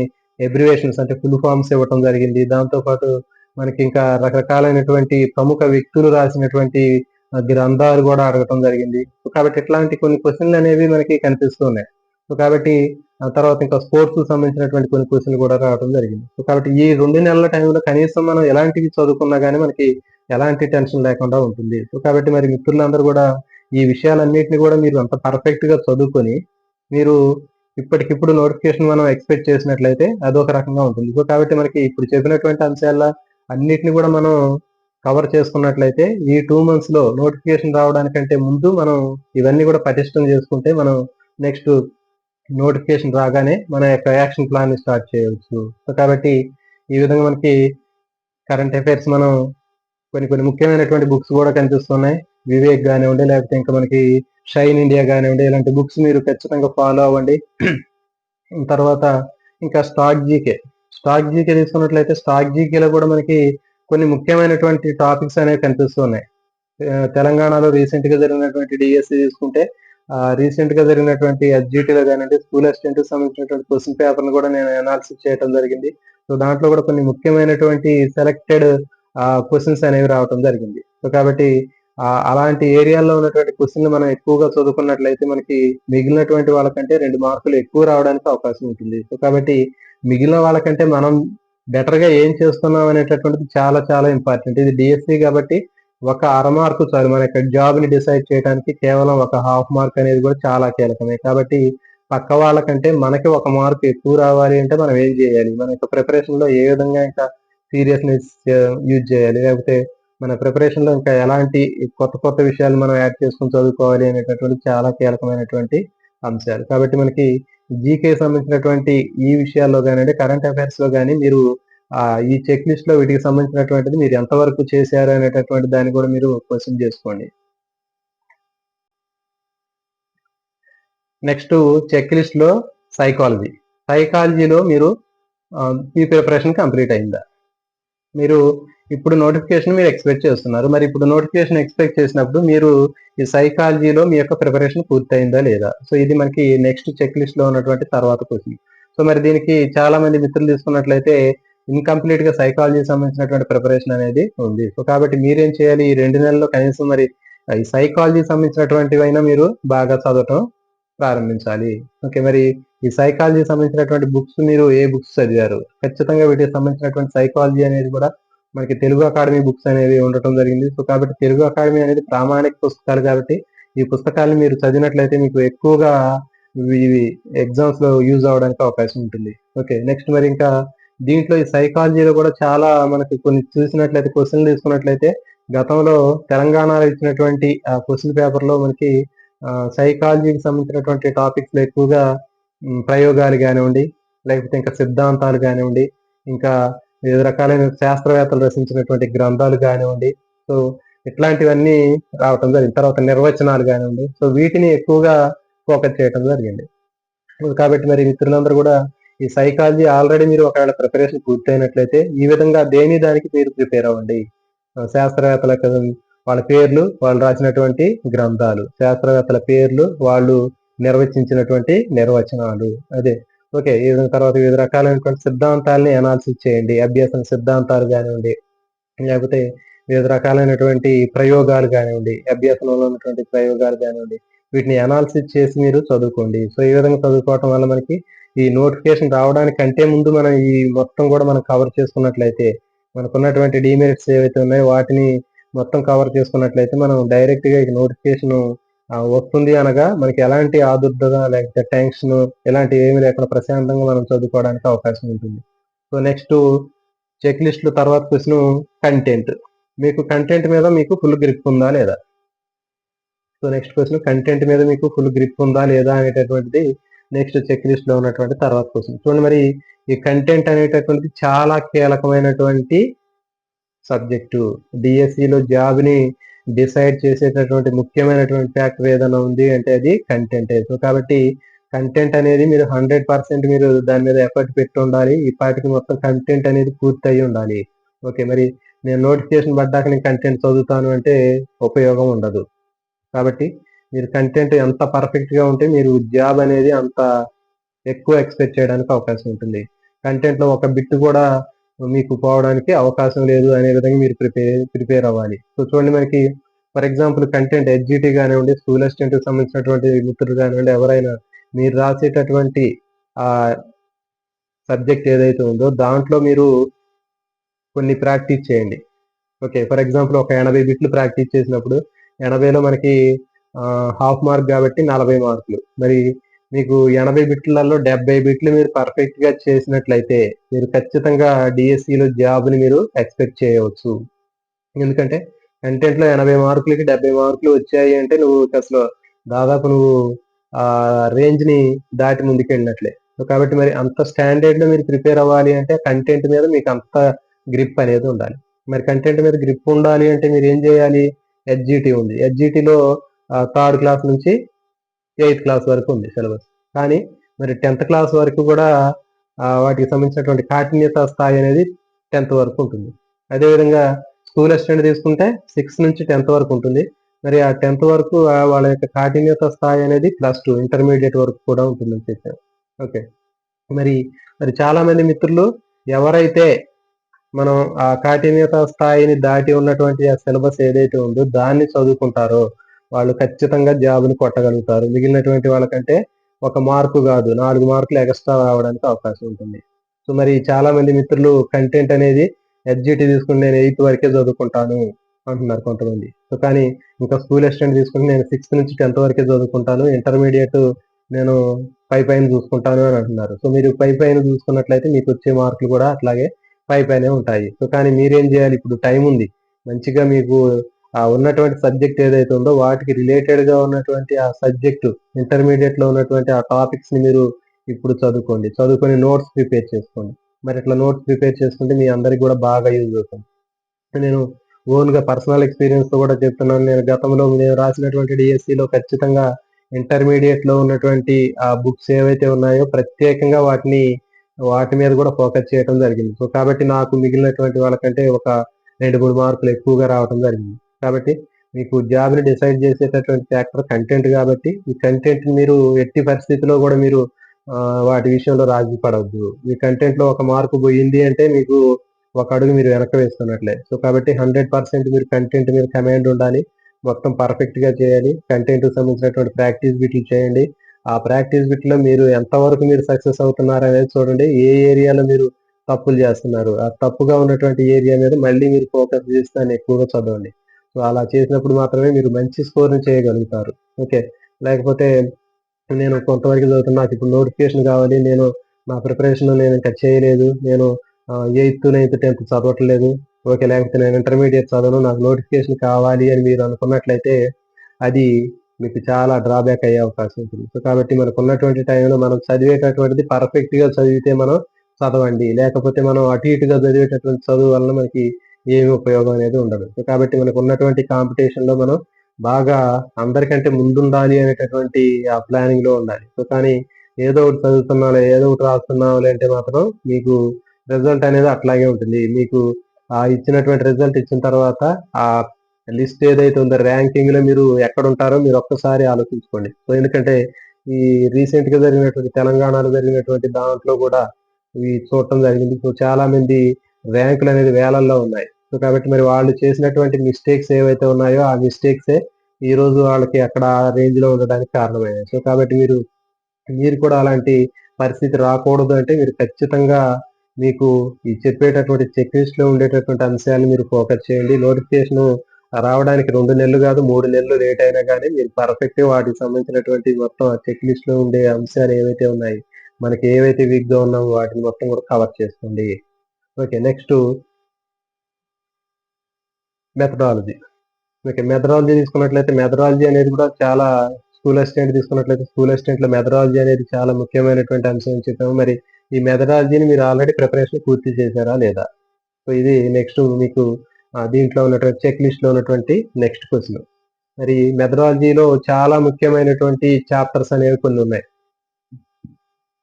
ఎబ్రివేషన్స్ అంటే ఫుల్ ఫామ్స్ ఇవ్వటం జరిగింది. దాంతో పాటు మనకి ఇంకా రకరకాలైనటువంటి ప్రముఖ వ్యక్తులు రాసినటువంటి గ్రంథాలు కూడా అడగటం జరిగింది. సో కాబట్టి ఇట్లాంటి కొన్ని క్వశ్చన్లు అనేవి మనకి కనిపిస్తూ ఉన్నాయి. సో కాబట్టి ఆ తర్వాత ఇంకా స్పోర్ట్స్ కి సంబంధించినటువంటి కొన్ని క్వశ్చన్లు కూడా రావడం జరిగింది. సో కాబట్టి ఈ 2 నెలల టైంలో కనీసం మనం ఎలాంటివి చదువుకున్నా గానీ మనకి ఎలాంటి టెన్షన్ లేకుండా ఉంటుంది. సో కాబట్టి మరి మిత్రులందరూ కూడా ఈ విషయాలన్నిటిని కూడా మీరు అంత పర్ఫెక్ట్ గా చదువుకొని మీరు ఇప్పటికిప్పుడు నోటిఫికేషన్ మనం ఎక్స్పెక్ట్ చేసినట్లయితే అదొక రకంగా ఉంటుంది. సో కాబట్టి మనకి ఇప్పుడు చెప్పినటువంటి అంశాల అన్నిటిని కూడా మనం కవర్ చేసుకున్నట్లయితే ఈ 2 months లో నోటిఫికేషన్ రావడానికంటే ముందు మనం ఇవన్నీ కూడా పటిష్టం చేసుకుంటే మనం నెక్స్ట్ నోటిఫికేషన్ రాగానే మన యొక్క యాక్షన్ ప్లాన్ ని స్టార్ట్ చేయవచ్చు. సో కాబట్టి ఈ విధంగా మనకి కరెంట్ అఫైర్స్ మనం కొన్ని ముఖ్యమైనటువంటి బుక్స్ కూడా కనిపిస్తున్నాయి. వివేక్ కానివ్వండి, లేకపోతే ఇంకా మనకి షైన్ ఇండియా కానివ్వండి, ఇలాంటి బుక్స్ మీరు ఖచ్చితంగా ఫాలో అవ్వండి. తర్వాత ఇంకా స్టాక్ జీకే తీసుకున్నట్లయితే స్టాక్ జీకేలో కూడా మనకి కొన్ని ముఖ్యమైనటువంటి టాపిక్స్ అనేవి కనిపిస్తున్నాయి. తెలంగాణలో రీసెంట్ గా జరిగినటువంటి డిఎస్సి తీసుకుంటే రీసెంట్ గా జరిగినటువంటి ఎస్జిటిలో కానివ్వండి, స్కూల్ అసిస్టెంట్ సంబంధించినటువంటి క్వశ్చన్ పేపర్ ను కూడా నేను అనాలిసిస్ చేయడం జరిగింది. సో దాంట్లో కూడా కొన్ని ముఖ్యమైనటువంటి సెలెక్టెడ్ క్వశ్చన్స్ అనేవి రావడం జరిగింది. సో కాబట్టి అలాంటి ఏరియాలో ఉన్నటువంటి క్వశ్చన్లు మనం ఎక్కువగా చదువుకున్నట్లయితే మనకి మిగిలినటువంటి వాళ్ళకంటే 2 మార్కులు ఎక్కువ రావడానికి అవకాశం ఉంటుంది. సో కాబట్టి మిగిలిన వాళ్ళకంటే మనం బెటర్ గా ఏం చేస్తున్నాం అనేటటువంటిది చాలా చాలా ఇంపార్టెంట్. ఇది డిఎస్సి కాబట్టి ఒక అర మార్కు చాలు మన యొక్క జాబ్ ని డిసైడ్ చేయడానికి. కేవలం ఒక హాఫ్ మార్క్ అనేది కూడా చాలా కీలకమే. కాబట్టి పక్క వాళ్ళకంటే మనకి 1 మార్క్ ఎక్కువ రావాలి అంటే మనం ఏం చేయాలి, మన యొక్క ప్రిపరేషన్ లో ఏ విధంగా ఇంకా సీరియస్నెస్ యూజ్ చేయాలి, లేకపోతే మన ప్రిపరేషన్ లో ఇంకా ఎలాంటి కొత్త విషయాలు మనం యాడ్ చేసుకుని చదువుకోవాలి అనేటటువంటి చాలా కీలకమైనటువంటి అంశాలు. కాబట్టి మనకి జీకే సంబంధించినటువంటి ఈ విషయాల్లో కానివ్వండి, కరెంట్ అఫైర్స్ లో కానీ మీరు ఈ చెక్ లిస్ట్ లో వీటికి సంబంధించినటువంటిది మీరు ఎంతవరకు చేశారు అనేటటువంటి దాన్ని కూడా మీరు క్వశ్చన్ చేసుకోండి. నెక్స్ట్ చెక్ లిస్ట్ లో సైకాలజీలో మీరు ఈ ప్రిపరేషన్ కంప్లీట్ అయిందా, మీరు ఇప్పుడు నోటిఫికేషన్ మీరు ఎక్స్పెక్ట్ చేస్తున్నారు. మరి ఇప్పుడు నోటిఫికేషన్ ఎక్స్పెక్ట్ చేసినప్పుడు మీరు ఈ సైకాలజీలో మీ యొక్క ప్రిపరేషన్ పూర్తయిందా లేదా? సో ఇది మనకి నెక్స్ట్ చెక్ లిస్ట్ లో ఉన్నటువంటి తర్వాత క్వశ్చన్. సో మరి దీనికి చాలా మంది మిత్రులు తీసుకున్నట్లయితే ఇన్కంప్లీట్ గా సైకాలజీ సంబంధించినటువంటి ప్రిపరేషన్ అనేది ఉంది. సో కాబట్టి మీరేం చేయాలి, ఈ 2 నెలల్లో కనీసం మరి ఈ సైకాలజీ సంబంధించినటువంటివైనా మీరు బాగా చదవటం ప్రారంభించాలి. ఓకే, మరి ఈ సైకాలజీ సంబంధించినటువంటి బుక్స్ మీరు ఏ బుక్స్ చదివారు? ఖచ్చితంగా వీటికి సంబంధించినటువంటి సైకాలజీ అనేది కూడా మనకి తెలుగు అకాడమీ బుక్స్ అనేవి ఉండటం జరిగింది. సో కాబట్టి తెలుగు అకాడమీ అనేది ప్రామాణిక పుస్తకాలు కాబట్టి ఈ పుస్తకాలను మీరు చదివినట్లయితే మీకు ఎక్కువగా ఇవి ఎగ్జామ్స్ లో యూజ్ అవడానికి అవకాశం ఉంటుంది. ఓకే, నెక్స్ట్ మరి ఇంకా దీంట్లో ఈ సైకాలజీలో కూడా చాలా మనకి కొన్ని చూసినట్లయితే క్వశ్చన్లు తీసుకున్నట్లయితే గతంలో తెలంగాణలో ఇచ్చినటువంటి ఆ క్వశ్చన్ పేపర్ లో మనకి సైకాలజీకి సంబంధించినటువంటి టాపిక్స్ లో ఎక్కువగా ప్రయోగాలు కానివ్వండి, లేకపోతే ఇంకా సిద్ధాంతాలు కానివ్వండి, ఇంకా వివిధ రకాలైన శాస్త్రవేత్తలు రచించినటువంటి గ్రంథాలు కానివ్వండి, సో ఇట్లాంటివన్నీ రావటం జరిగింది. తర్వాత నిర్వచనాలు కానివ్వండి, సో వీటిని ఎక్కువగా ఫోకస్ చేయడం జరిగింది. కాబట్టి మరి మిత్రులందరూ కూడా ఈ సైకాలజీ ఆల్రెడీ మీరు ఒకవేళ ప్రిపరేషన్ పూర్తయినట్లయితే ఈ విధంగా దానికి మీరు ప్రిపేర్ అవ్వండి. శాస్త్రవేత్తల వాళ్ళ పేర్లు, వాళ్ళు రాసినటువంటి గ్రంథాలు, శాస్త్రవేత్తల పేర్లు, వాళ్ళు నిర్వచించినటువంటి నిర్వచనాలు, అదే ఓకే. ఈ విధంగా తర్వాత వివిధ రకాలైనటువంటి సిద్ధాంతాలని అనాలిసిస్ చేయండి. అభ్యసన సిద్ధాంతాలు కానివ్వండి, లేకపోతే వివిధ రకాలైనటువంటి ప్రయోగాలు కానివ్వండి, అభ్యసనంలో ఉన్నటువంటి ప్రయోగాలు కానివ్వండి, వీటిని అనాలిసిస్ చేసి మీరు చదువుకోండి. సో ఈ విధంగా చదువుకోవటం వల్ల మనకి ఈ నోటిఫికేషన్ రావడానికంటే ముందు మనం ఈ మొత్తం కూడా మనం కవర్ చేసుకున్నట్లయితే మనకున్నటువంటి డిమెరిట్స్ ఏవైతే ఉన్నాయో వాటిని మొత్తం కవర్ చేసుకున్నట్లయితే మనం డైరెక్ట్ గా నోటిఫికేషన్ వస్తుంది అనగా మనకి ఎలాంటి ఆదుర్దత లేకపోతే టెన్షన్ ఇలాంటివి ఏమి లేకుండా ప్రశాంతంగా మనం చదువుకోవడానికి అవకాశం ఉంటుంది. సో నెక్స్ట్ చెక్ లిస్ట్ తర్వాత క్వశ్చన్ కంటెంట్. మీకు కంటెంట్ మీద మీకు ఫుల్ గ్రిప్ ఉందా లేదా? సో నెక్స్ట్ క్వశ్చన్ కంటెంట్ మీద మీకు ఫుల్ గ్రిప్ ఉందా లేదా అనేటటువంటిది నెక్స్ట్ చెక్ లిస్ట్ లో ఉన్నటువంటి తర్వాత క్వశ్చన్. చూడండి, మరి ఈ కంటెంట్ అనేటటువంటిది చాలా కీలకమైనటువంటి సబ్జెక్టు. డిఎస్సిలో జాబ్ ని డిసైడ్ చేసేటటువంటి ముఖ్యమైనటువంటి ఫ్యాక్టర్ ఏదైనా ఉంది అంటే అది కంటెంటే. సో, కాబట్టి కంటెంట్ అనేది మీరు 100% మీరు దాని మీద ఎఫర్ట్ పెట్టి ఉండాలి. ఈ పాటికి మొత్తం కంటెంట్ అనేది పూర్తయ్యి ఉండాలి. ఓకే. మరి నేను నోటిఫికేషన్ పడ్డాక నేను కంటెంట్ చదువుతాను అంటే ఉపయోగం ఉండదు. కాబట్టి మీరు కంటెంట్ ఎంత పర్ఫెక్ట్‌గా ఉంటే మీరు జాబ్ అనేది అంత ఎక్కువ ఎక్స్‌పెక్ట్ చేయడానికి అవకాశం ఉంటుంది. కంటెంట్‌లో ఒక బిట్ కూడా మీకు పోవడానికి అవకాశం లేదు అనే విధంగా మీరు ప్రిపేర్ అవ్వాలి. సో, చూడండి మనకి ఫర్ ఎగ్జాంపుల్ కంటెంట్ ఎస్‌జిటి గానివ్వండి, స్కూల్ అసిస్టెంట్‌కి సంబంధించినటువంటి మిత్రులు గానివ్వండి, ఎవరైనా మీరు రాసేటటువంటి ఆహ్, సబ్జెక్ట్ ఏదైతే ఉందో దాంట్లో మీరు కొన్ని ప్రాక్టీస్ చేయండి. ఓకే. ఫర్ ఎగ్జాంపుల్ ఒక 80 బిట్లు ప్రాక్టీస్ చేసినప్పుడు 80లో మనకి హాఫ్ మార్క్ గాబట్టి 40 మార్కులు. మరి మీకు 80 బిట్లలో 70 బిట్లు మీరు పర్ఫెక్ట్‌గా చేసినట్లయితే మీరు ఖచ్చితంగా డీఎస్సీలో జాబ్‌ని మీరు ఎక్స్‌పెక్ట్ చేయవచ్చు. ఎందుకంటే కంటెంట్‌లో 80 మార్కులకి 70 మార్కులు వచ్చాయి అంటే నువ్వు అసలు దాదాపు నువ్వు రేంజ్‌ని దాటి ముందుకెళ్ళినట్లే. సో, కాబట్టి మరి అంత స్టాండర్డ్‌లో మీరు ప్రిపేర్ అవ్వాలి అంటే కంటెంట్ మీద మీకు అంత గ్రిప్ అనేది ఉండాలి. మరి కంటెంట్ మీద గ్రిప్ ఉండాలి అంటే మీరేం జేయాలి? ఎస్‌జిటి ఉంది. ఎస్‌జిటిలో థర్డ్ క్లాస్ నుంచి ఎయిత్ క్లాస్ వరకు ఉంది సిలబస్. కానీ మరి 10థ్ క్లాస్ వరకు గూడా వాటికి సంబంధించినటువంటి కాఠిన్యత స్థాయి అనేది 10థ్ వరకు ఉంటుంది. అదే విధంగా స్కూల్ అసిస్టెంట్ తీసుకుంటే 6 నుంచి 10థ్ వరకు ఉంటుంది. మరి ఆ 10థ్ వరకు వాళ్ళ యొక్క కాఠిన్యత స్థాయి అనేది +2 ఇంటర్మీడియేట్ వరకు కూడా ఉంటుందని చెప్పారు. ఓకే. మరి, మరి చాలా మంది మిత్రులు ఎవరైతే మనం ఆ కాఠిన్యత స్థాయిని దాటి ఉన్నటువంటి ఆ సిలబస్ ఏదైతే ఉందో దాన్ని చదువుకుంటారో వాళ్ళు ఖచ్చితంగా జాబ్‌ని కొట్టగలుగుతారు. మిగిలినటువంటి వాళ్ళకంటే ఒక మార్కు గాదు 4 మార్కులు ఎగస్ట్రా రావడానికి అవకాశం ఉంటుంది. సో, మరి చాలా మంది మిత్రులు కంటెంట్ అనేది ఎస్‌జిటి తీసుకొని నేను 8థ్ వరకే చదువుకుంటాను అంటున్నారు కొంతమంది. సో, కానీ ఇంకా స్కూల్ అసిస్టెంట్ తీసుకుంటే నేను 6థ్ నుంచి 10థ్ వరకే చదువుకుంటాను. ఇంటర్మీడియేట్ నేను పైన చూసుకుంటాను అని అంటున్నారు. సో, మీరు పైన చూసుకున్నట్లయితే మీకొచ్చే మార్కులు కూడా అట్లాగే పైనే ఉంటాయి. సో, కానీ మీరేం జేయాలి ఇప్పుడు టైముంది. మంచిగా మీకు ఉన్నటువంటి సబ్జెక్ట్ ఏదైతే ఉందో వాటికి రిలేటెడ్‌గా ఉన్నటువంటి ఆ సబ్జెక్టు ఇంటర్మీడియేట్‌లో ఉన్నటువంటి ఆ టాపిక్స్‌ని మీరు ఇప్పుడు చదువుకోండి. చదువుకొని నోట్స్ ప్రిపేర్ చేసుకోండి. మరి ఇట్లా నోట్స్ ప్రిపేర్ చేసుకుంటే మీ అందరికి గూడా బాగా యూజ్ అవుతుంది. నేను ఓన్‌గా పర్సనల్ ఎక్స్‌పీరియన్స్‌తో గూడా చెప్తున్నాను. నేను గతంలో నేను రాసినటువంటి డీఎస్సీలో ఖచ్చితంగా ఇంటర్మీడియేట్‌లో ఉన్నటువంటి ఆ బుక్స్ ఏవైతే ఉన్నాయో ప్రత్యేకంగా వాటి మీద గూడా ఫోకస్ చేయటం జరిగింది. సో, కాబట్టి నాకు మిగిలినటువంటి వాళ్ళకంటే ఒక 2, 3 మార్కులు ఎక్కువగా రావటం జరిగింది. కాబట్టి మీకు జాబ్‌ని డిసైడ్ చేసేటటువంటి ఫ్యాక్టర్ కంటెంట్ గాబట్టి, ఈ కంటెంట్‌ని మీరు ఎట్టి పరిస్థితిలో గూడా మీరు వాటి విషయంలో రాజీ పడొద్దు. మీ కంటెంట్‌లో ఒక మార్క్ బోయింది అంటే మీకు ఒక అడుగు మీరు వెనక్కి వేస్తున్నట్లే. సో, కాబట్టి 100% మీరు కంటెంట్ మీద కమాండ్ ఉండాలి. మొత్తం పర్ఫెక్ట్‌గా చేయాలి. కంటెంట్‌కి సంబంధించినటువంటి ప్రాక్టీస్ బిట్లు చేయండి. ఆ ప్రాక్టీస్ బిట్‌లో మీరు ఎంతవరకు మీరు సక్సెస్ అవుతున్నారనేది చూడండి. ఏ ఏరియాలో మీరు తప్పులు జేస్తున్నారు. ఆ తప్పుగా ఉన్నటువంటి ఏరియా మీద మళ్ళీ మీరు ఫోకస్ చేసి దాన్ని ఎక్కువగా చదవండి. సో, అలా చేసినప్పుడు మాత్రమే మీరు మంచి స్కోర్‌ని చేయగలుగుతారు. ఓకే. లేకపోతే నేను కొంతవరకే చదువుతున్నా. నాకిప్పుడు నోటిఫికేషన్ గావాలి. నా ప్రిపరేషన్ నేనింకా చేయలేదు. నేను 8థ్, 9థ్, 10థ్ చదవట్లేదు. ఓకే. లేకపోతే నేను ఇంటర్మీడియేట్ చదవను. నాకు నోటిఫికేషన్ కావాలి అని మీరు అనుకున్నట్లయితే అది మీకు చాలా డ్రాబ్యాక్ అయ్యే అవకాశం ఉంటుంది. సో, కాబట్టి మనకున్నటువంటి టైంలో మనం చదివేటటువంటిది పర్ఫెక్ట్‌గా చదివితే మనం చదవండి. లేకపోతే మనం అటు ఇటుగా చదివేటటువంటి చదువు వలన మనకి ఏమి ఉపయోగం అనేది ఉండదు. సో, కాబట్టి మనకున్నటువంటి కాంపిటీషన్‌లో మనం బాగా అందరికంటే ముందుండాలి అనేటటువంటి ఆ ప్లానింగ్‌లో ఉండాలి. సో, కానీ ఏదో ఒకటి చదువుతున్నాంలే, ఏదో ఒకటి రాస్తున్నాంలే అంటే మాత్రం మీకు రిజల్ట్ అనేది అట్లాగే ఉంటుంది. మీకు ఇచ్చినటువంటి రిజల్ట్ ఇచ్చిన తర్వాత ఆ లిస్ట్ ఏదైతే ఉందో ర్యాంకింగ్‌లో మీరు ఎక్కడుంటారో మీరు ఒక్కసారి ఆలోచించుకోండి. సో, ఎందుకంటే ఈ రీసెంట్‌గా జరిగినటువంటి తెలంగాణలో జరిగినటువంటి దాంట్లో గూడా ఇవి చూడటం జరిగింది. సో, చాలా మంది ర్యాంకులనేది వేలల్లో ఉన్నాయి. సో, కాబట్టి మరి వాళ్ళు చేసినటువంటి మిస్టేక్స్ ఏవైతే ఉన్నాయో ఆ మిస్టేక్సే ఈరోజు వాళ్ళకి అక్కడ ఆ రేంజ్‌లో ఉండడానికి కారణమయ్యాయి. సో, కాబట్టి మీరు కూడా అలాంటి పరిస్థితి రాకూడదు అంటే మీరు ఖచ్చితంగా మీకు ఈ చెప్పేటటువంటి చెక్ లిస్ట్‌లో ఉండేటటువంటి అంశాలను మీరు ఫోకస్ చేయండి. నోటిఫికేషను రావడానికి 2 నెలలు గాదు, 3 నెలలు లేట్ అయినా గానీ మీరు పర్ఫెక్ట్‌గా వాటికి సంబంధించినటువంటి మొత్తం ఆ చెక్ లిస్ట్‌లో ఉండే అంశాలు ఏవైతే ఉన్నాయి, మనకి ఏవైతే వీక్‌గా ఉన్నామో వాటిని మొత్తం గూడా కవర్ చేసుకోండి. Okay. Next methodology. Okay. Methodology తీసుకున్నట్లయితే మెథడాలజీ అనేది కూడా చాలా స్కూల్ అసిస్టెంట్ తీసుకున్నట్లయితే స్కూల్ అసిస్టెంట్‌లో మెథడాలజీ అనేది చాలా ముఖ్యమైనటువంటి అంశం అని చెప్పాము. మరి ఈ మెథడాలజీని మీరు ఆల్రెడీ ప్రిపరేషన్ పూర్తి చేశారా లేదా? సో, ఇది నెక్స్ట్ మీకు దీంట్లో ఉన్నటువంటి చెక్ లిస్ట్‌లో ఉన్నటువంటి నెక్స్ట్ క్వెషన్. మరి మెథడాలజీలో చాలా ముఖ్యమైనటువంటి చాప్టర్స్ అనేవి కొన్ని ఉన్నాయి.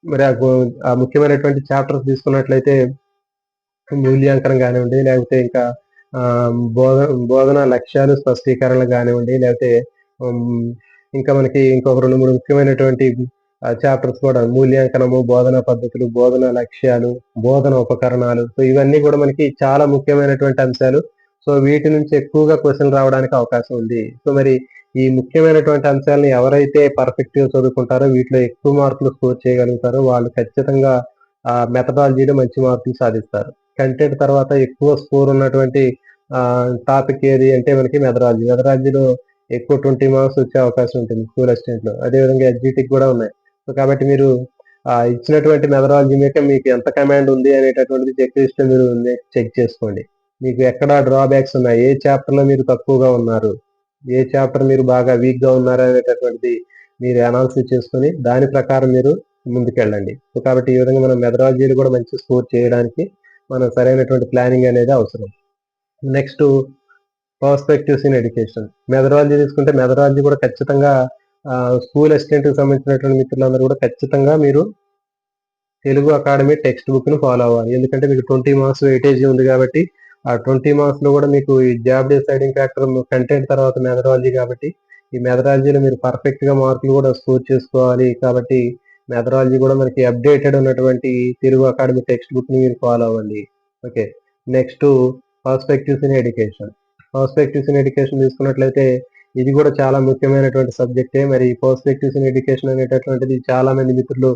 మరి ఆ ముఖ్యమైనటువంటి చాప్టర్స్ తీసుకున్నట్లయితే మూల్యాంకనం గానివ్వండి, లేకపోతే ఇంకా బోధనా లక్ష్యాలు స్పష్టీకరణలు గానివ్వండి, లేకపోతే హ్మ్, ఇంకా మనకి ఇంకొక 2, 3 ముఖ్యమైనటువంటి చాప్టర్స్ కూడా మూల్యాంకనము, బోధనా పద్ధతులు, బోధనా లక్ష్యాలు, బోధన ఉపకరణాలు. సో, ఇవన్నీ కూడా మనకి చాలా ముఖ్యమైనటువంటి అంశాలు. సో, వీటి నుంచి ఎక్కువగా క్వెషన్‌లు రావడానికి అవకాశం ఉంది. సో, మరి ఈ ముఖ్యమైనటువంటి అంశాలను ఎవరైతే పర్ఫెక్ట్‌గా చదువుకుంటారో, వీటిలో ఎక్కువ మార్కులు స్కోర్ చేయగలుగుతారో వాళ్ళు ఖచ్చితంగా మెథడాలజీలో మంచి మార్కులు సాధిస్తారు. కంటెంట్ తర్వాత ఎక్కువ స్కోర్ ఉన్నటువంటి టాపిక్ ఏది అంటే మనకి మెథడాలజీ. మెథడాలజీలో ఎక్కువ 20 మార్క్స్ వచ్చే అవకాశం ఉంటుంది స్కూల్ అసిస్టెంట్‌లో. అదేవిధంగా ఎస్‌జిటికి కూడా ఉన్నాయి. సో, కాబట్టి మీరు ఇచ్చినటువంటి మెథడాలజీ మీద మీకు ఎంత కమాండ్ ఉంది అనేటటువంటిది చెక్ లిస్ట్‌లో మీరు చెక్ చేసుకోండి. మీకు ఎక్కడ డ్రాబ్యాక్స్ ఉన్నాయి, ఏ చాప్టర్‌లో మీరు తక్కువగా ఉన్నారు, ఏ చాప్టర్ మీరు బాగా వీక్‌గా ఉన్నారు అనేటటువంటిది మీరు అనాలిసిస్ చేసుకొని దాని ప్రకారం మీరు ముందుకెళ్ళండి. సో, కాబట్టి ఈ విధంగా మనం మెథడాలజీలో కూడా మంచి స్కోర్ చేయడానికి మనం సరైనటువంటి ప్లానింగ్ అనేది అవసరం. Next perspectives in education. Methodology తీసుకుంటే మెథడాలజీ కూడా ఖచ్చితంగా స్కూల్ అసిస్టెంట్‌కి సంబంధించినటువంటి మిత్రులందరూ కూడా ఖచ్చితంగా మీరు తెలుగు అకాడమీ టెక్స్ట్ బుక్‌ని ఫాలో అవ్వాలి. ఎందుకంటే మీకు 20 మార్క్స్ వెయిటేజ్ ఉంది కాబట్టి, ఆ 20 మార్క్స్‌లో కూడా మీకు ఈ జాబ్ డిసైడింగ్ ఫ్యాక్టర్ కంటెంట్ తర్వాత మెథడాలజీ కాబట్టి, ఈ మెథడాలజీలో మీరు పర్ఫెక్ట్‌గా మార్కులు కూడా స్కోర్ చేసుకోవాలి. కాబట్టి మెథడాలజీ కూడా మనకి అప్‌డేటెడ్ ఉన్నటువంటి తెలుగు అకాడమీ టెక్స్ట్ బుక్‌ని మీరు ఫాలో అవ్వండి. Okay. Next perspectives in education. Perspectives in education తీసుకున్నట్లయితే ఇది కూడా చాలా ముఖ్యమైనటువంటి సబ్జెక్టే. మరి పర్స్పెక్టివ్స్ ఇన్ ఎడ్యుకేషన్ అనేటటువంటిది చాలా మంది మిత్రులు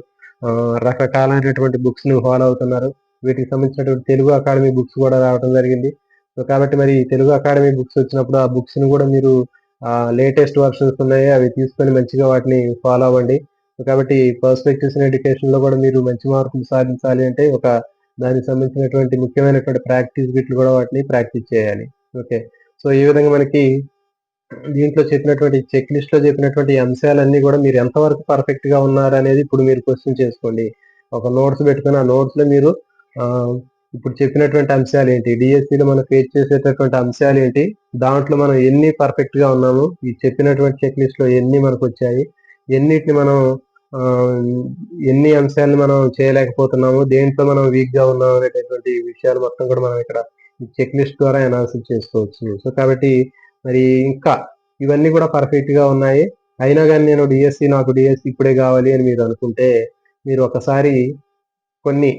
రకరకాలైనటువంటి బుక్స్‌ని ఫాలో అవుతున్నారు. వీటికి సంబంధించినటువంటి తెలుగు అకాడమీ బుక్స్ కూడా రావటం జరిగింది. సో, కాబట్టి మరి తెలుగు అకాడమీ బుక్స్ వచ్చినప్పుడు ఆ బుక్స్‌ని కూడా మీరు లేటెస్ట్ వెర్షన్స్ ఉన్నాయి. అవి తీసుకొని మంచిగా వాటిని ఫాలో అవ్వండి. సో, కాబట్టి పర్స్పెక్టివ్స్ ఇన్ ఎడ్యుకేషన్‌లో కూడా మీరు మంచి మార్కులు సాధించాలి అంటే దానికి సంబంధించినటువంటి ముఖ్యమైనటువంటి ప్రాక్టీస్ బిట్లు కూడా వాటిని ప్రాక్టీస్ చేయాలి. ఓకే. సో, ఈ విధంగా మనకి దీంట్లో చెప్పినటువంటి చెక్ లిస్ట్‌లో చెప్పినటువంటి అంశాలన్నీ గూడా మీరు ఎంతవరకు పర్ఫెక్ట్‌గా ఉన్నారనేది ఇప్పుడు మీరు క్వెషన్ చేసుకోండి. ఒక నోట్స్ పెట్టుకొని ఆ నోట్స్‌లో మీరు ఆహ్, ఇప్పుడు చెప్పినటువంటి అంశాలేంటి? డీఎస్సీలో మనం ఫేస్ చేసేటటువంటి అంశాలేంటి? దాంట్లో మనం ఎన్ని పర్ఫెక్ట్‌గా ఉన్నాము? ఈ చెప్పినటువంటి చెక్ లిస్ట్‌లో ఎన్ని మనకొచ్చాయి? ఎన్నిటిని మనం ఆహ్, ఎన్ని అంశాలను మనం చేయలేకపోతున్నాము? దేంట్లో మనం వీక్‌గా ఉన్నాం అనేటటువంటి విషయాలు మొత్తం కూడా మనం ఇక్కడ ఈ చెక్ లిస్ట్ ద్వారా అనాలిసిస్ చేసుకోవచ్చు. సో, కాబట్టి మరి ఇంకా ఇవన్నీ కూడా పర్ఫెక్ట్‌గా ఉన్నాయి. అయినా గాని నాకు డీఎస్సీ ఇప్పుడే గావాలి అని మీరనుకుంటే, మీరు ఒకసారి కొన్ని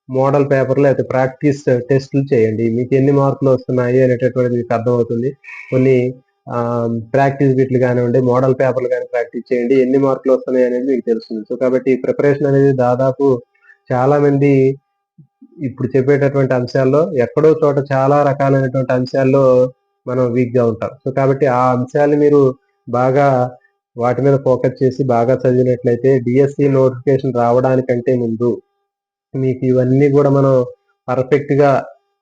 మోడల్ పేపర్‌లు లేకపోతే ప్రాక్టీస్ టెస్ట్‌లు చేయండి. మీకెన్ని మార్కులొస్తున్నాయి అనేటటువంటిది మీకు అర్థమవుతుంది. కొన్ని ప్రాక్టీస్ బిట్లు గానివ్వండి, మోడల్ పేపర్‌లు గాని ప్రాక్టీస్ చేయండి. ఎన్ని మార్కులొస్తున్నాయి అనేది మీకు తెలుస్తుంది. సో, కాబట్టి ప్రిపరేషన్ అనేది దాదాపు చాలామంది ఇప్పుడు చెప్పేటటువంటి అంశాల్లో ఎక్కడో చోట చాలా రకాలైనటువంటి అంశాల్లో మనం వీక్‌గా ఉంటాం. సో, కాబట్టి ఆ అంశాన్ని మీరు బాగా వాటి మీద ఫోకస్ చేసి బాగా చదివినట్లయితే డీఎస్సీ నోటిఫికేషన్ రావడానికంటే ముందు మీకు ఇవన్నీ గూడా మనం పర్ఫెక్ట్‌గా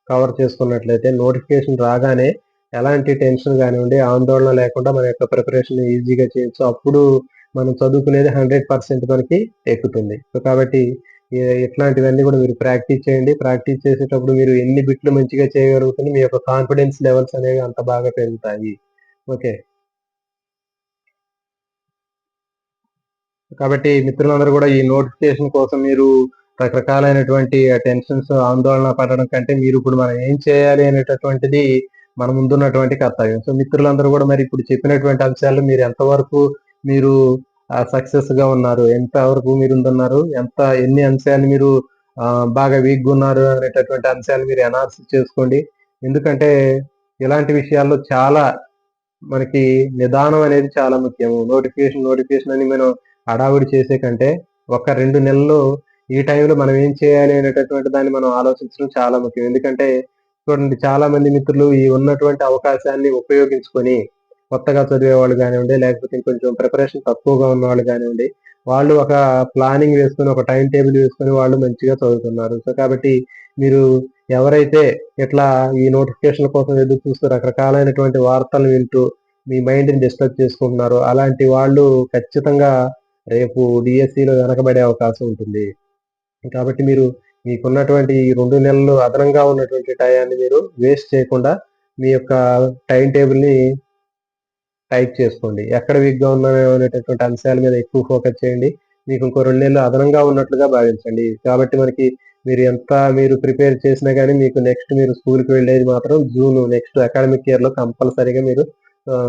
కవర్ చేసుకున్నట్లయితే నోటిఫికేషన్ రాగానే ఎలాంటి టెన్షన్ గానివ్వండి, ఆందోళన లేకుండా మన యొక్క ప్రిపరేషన్ ఈజీగా చేయొచ్చు. అప్పుడు మనం చదువుకునేది 100% మనకి ఎక్కుతుంది. సో, కాబట్టి ఇట్లాంటివన్నీ గూడా మీరు ప్రాక్టీస్ చేయండి. ప్రాక్టీస్ చేసేటప్పుడు మీరు ఎన్ని బిట్లు మంచిగా చేయగలుగుతుంది మీ యొక్క కాన్ఫిడెన్స్ లెవెల్స్ అనేవి అంత బాగా పెరుగుతాయి. ఓకే. కాబట్టి మిత్రులందరూ గూడా ఈ నోటిఫికేషన్ కోసం మీరు రకరకాలైనటువంటి టెన్షన్స్, ఆందోళన పడడం కంటే మీరిప్పుడు మనం ఏం చేయాలి అనేటటువంటిది మన ముందున్నటువంటి కర్తవ్యం. సో, మిత్రులందరూ గూడా మరి ఇప్పుడు చెప్పినటువంటి అంశాలు మీరు ఎంతవరకు మీరు సక్సెస్‌గా ఉన్నారు? ఎంతవరకు మీరు ముందున్నారు? ఎన్ని అంశాలు మీరు బాగా వీక్‌గున్నారు అనేటటువంటి అంశాలు మీరు అనాలిసిస్ చేసుకోండి. ఎందుకంటే ఇలాంటి విషయాల్లో చాలా మనకి నిదానం అనేది చాలా ముఖ్యము. నోటిఫికేషన్ అని మనం హడావిడి చేసే కంటే, ఒక 2 నెలలు ఈ టైంలో మనం ఏం చేయాలి అనేటటువంటి దాన్ని మనం ఆలోచించడం చాలా ముఖ్యం. ఎందుకంటే చూడండి చాలా మంది మిత్రులు ఈ ఉన్నటువంటి అవకాశాన్ని ఉపయోగించుకొని, కొత్తగా చదివేవాళ్ళు గానివ్వండి, లేకపోతే ఇంకొంచెం ప్రిపరేషన్ తక్కువగా ఉన్నవాళ్ళు గానివ్వండి, వాళ్ళు ఒక ప్లానింగ్ వేసుకొని, ఒక టైమ్ టేబుల్ వేసుకొని వాళ్ళు మంచిగా చదువుతున్నారు. సో, కాబట్టి మీరు ఎవరైతే ఇట్లా ఈ నోటిఫికేషన్‌ల కోసం ఎదురు చూస్తూ రకరకాలైనటువంటి వార్తలు వింటూ మీ మైండ్‌ని డిస్టర్బ్ చేసుకుంటున్నారో అలాంటి వాళ్ళు ఖచ్చితంగా రేపు డీఎస్సీలో వెనకబడే అవకాశం ఉంటుంది. కాబట్టి మీకున్నటువంటి ఈ 2 నెలలు అదనంగా ఉన్నటువంటి టయాన్ని మీరు వేస్ట్ చేయకుండా మీ యొక్క టైం టేబుల్ని టైప్ చేసుకోండి. ఎక్కడ వీక్‌గా ఉన్నామో అనేటటువంటి అంశాల మీద ఎక్కువ ఫోకస్ చేయండి. మీకు ఇంకో 2 నెలలు అదనంగా ఉన్నట్లుగా భావించండి. కాబట్టి మనకి మీరు ప్రిపేర్ చేసినా గాని మీకు నెక్స్ట్ మీరు స్కూలుకి వెళ్ళేది మాత్రం జూన్ నెక్స్ట్ అకాడమిక్ ఇయర్‌లో కంపల్సరీగా మీరు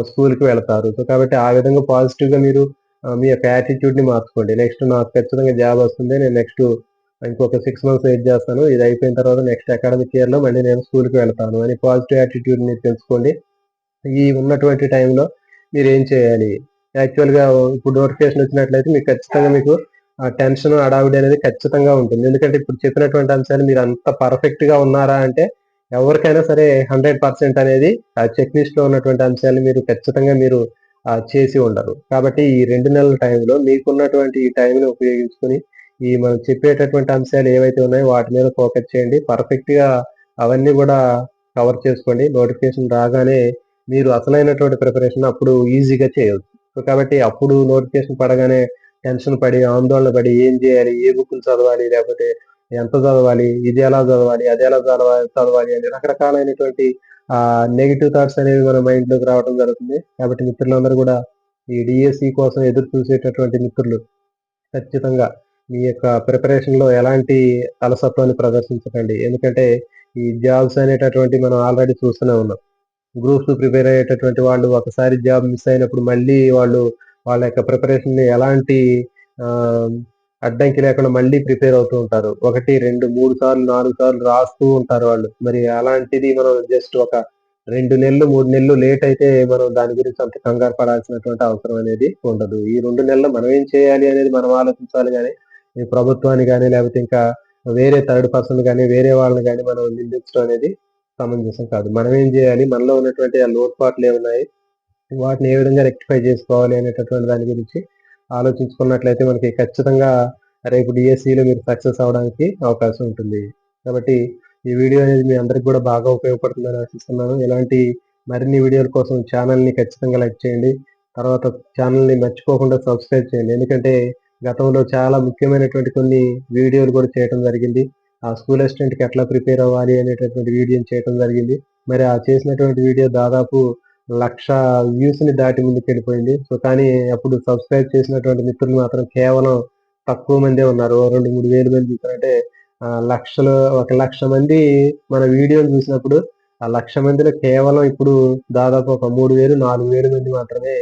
స్కూలుకి వెళతారు. సో, కాబట్టి ఆ విధంగా పాజిటివ్‌గా మీరు మీ యొక్క యాటిట్యూడ్‌ని మార్చుకోండి. నెక్స్ట్ నాకు ఖచ్చితంగా జాబ్ వస్తుంది. నేను నెక్స్ట్ ఇంకొక 6 మంత్స్ వెయిట్ చేస్తాను. ఇది అయిపోయిన తర్వాత నెక్స్ట్ అకాడమిక్ ఇయర్‌లో మళ్ళీ నేను స్కూలుకి వెళ్తాను అని పాజిటివ్ యాటిట్యూడ్‌ని పెంచుకోండి. ఈ ఉన్నటువంటి టైంలో మీరేం చేయాలి? యాక్చువల్‌గా ఇప్పుడు నోటిఫికేషన్ వచ్చినట్లయితే మీకు ఆ టెన్షన్, హడావిడి అనేది ఖచ్చితంగా ఉంటుంది. ఎందుకంటే ఇప్పుడు చెప్పినటువంటి అంశాలు మీరంత పర్ఫెక్ట్‌గా ఉన్నారా అంటే ఎవరికైనా సరే 100% అనేది ఆ చెక్ లిస్ట్‌లో ఉన్నటువంటి అంశాలు ఖచ్చితంగా మీరు చేసి ఉండరు. కాబట్టి ఈ 2 నెలల టైంలో మీకున్నటువంటి ఈ టైంని ఉపయోగించుకొని ఈ మనం చెప్పేటటువంటి అంశాలు ఏవైతే ఉన్నాయో వాటి మీద ఫోకస్ చేయండి. పర్ఫెక్ట్‌గా అవన్నీ గూడా కవర్ చేసుకోండి. నోటిఫికేషన్ రాగానే మీరు అసలైనటువంటి ప్రిపరేషన్ అప్పుడు ఈజీగా చేయొచ్చు. సో, కాబట్టి అప్పుడు నోటిఫికేషన్ పడగానే టెన్షన్ పడి, ఆందోళన పడి ఏం జేయాలి? ఏ బుక్కులు చదవాలి? లేకపోతే ఎంత చదవాలి? ఇది ఎలా చదవాలి? అది ఎలా చదవాలి అని రకరకాలైనటువంటి నెగెటివ్ థాట్స్ అనేవి మన మైండ్‌లోకి రావడం జరుగుతుంది. కాబట్టి మిత్రులందరూ గూడా ఈ డీఎస్సీ కోసం ఎదురు చూసేటటువంటి మిత్రులు ఖచ్చితంగా మీ యొక్క ప్రిపరేషన్‌లో ఎలాంటి అలసత్వాన్ని ప్రదర్శించకండి. ఎందుకంటే ఈ జాబ్స్ అనేటటువంటివి మనం ఆల్రెడీ చూస్తూనే ఉన్నాం. గ్రూప్స్ ప్రిపేర్ అయ్యేటటువంటి వాళ్ళు ఒకసారి జాబ్ మిస్ అయినప్పుడు మళ్ళీ వాళ్ళ యొక్క ప్రిపరేషన్‌ని ఎలాంటి ఆహ్, అడ్డంకి లేకుండా మళ్ళీ ప్రిపేర్ అవుతూ ఉంటారు. 1, 2, 3 సార్లు, 4 సార్లు రాస్తూ ఉంటారు వాళ్ళు. మరి అలాంటిది మనం జస్ట్ ఒక 2 నెలలు, 3 నెలలు లేట్ అయితే మనం దాని గురించి అంత కంగారు పడాల్సినటువంటి అవసరం అనేది ఉండదు. ఈ 2 నెలల్లో మనం ఏం చేయాలి అనేది మనం ఆలోచించాలి గానీ, ఈ ప్రభుత్వాన్ని గానీ, లేకపోతే ఇంకా వేరే థర్డ్ పర్సన్ గానీ, వేరే వాళ్ళని గానీ మనం నిందించడం అనేది సమంజసం కాదు. మనమేం జేయాలి? మనలో ఉన్నటువంటి ఆ లోటుపాట్లేమున్నాయి? వాటిని ఏ విధంగా రెక్టిఫై జేసుకోవాలి అనేటటువంటి దాని గురించి ఆలోచించుకున్నట్లయితే మనకి ఖచ్చితంగా రేపు డీఎస్సీలో మీరు సక్సెస్ అవ్వడానికి అవకాశం ఉంటుంది. కాబట్టి ఈ వీడియో అనేది మీ అందరికి గూడా బాగా ఉపయోగపడుతుందని ఆశిస్తున్నాను. ఇలాంటి మరిన్ని వీడియోల కోసం ఛానెల్‌ని ఖచ్చితంగా లైక్ చేయండి. తర్వాత ఛానెల్‌ని మర్చిపోకుండా సబ్స్క్రైబ్ చేయండి. ఎందుకంటే గతంలో చాలా ముఖ్యమైనటువంటి కొన్ని వీడియోలు గూడా చేయటం జరిగింది. ఆ స్కూల్ అసిస్టెంట్‌కి ఎట్లా ప్రిపేర్ అవ్వాలి అనేటటువంటి వీడియోని చేయటం జరిగింది. మరి ఆ చేసినటువంటి వీడియో దాదాపు 1,00,000 వ్యూస్‌ని దాటి ముందుకెళ్ళిపోయింది. సో, కానీ అప్పుడు సబ్స్క్రైబ్ చేసినటువంటి మిత్రులు మాత్రం కేవలం తక్కువ మందే ఉన్నారు. ఓ 2, 3 వేల మంది చూసారంటే లక్షలు ఒక 1,00,000 మంది మన వీడియోని చూసినప్పుడు, ఆ 1,00,000 మందిలో కేవలం ఇప్పుడు దాదాపు ఒక 3,000, 4,000 మంది మాత్రమే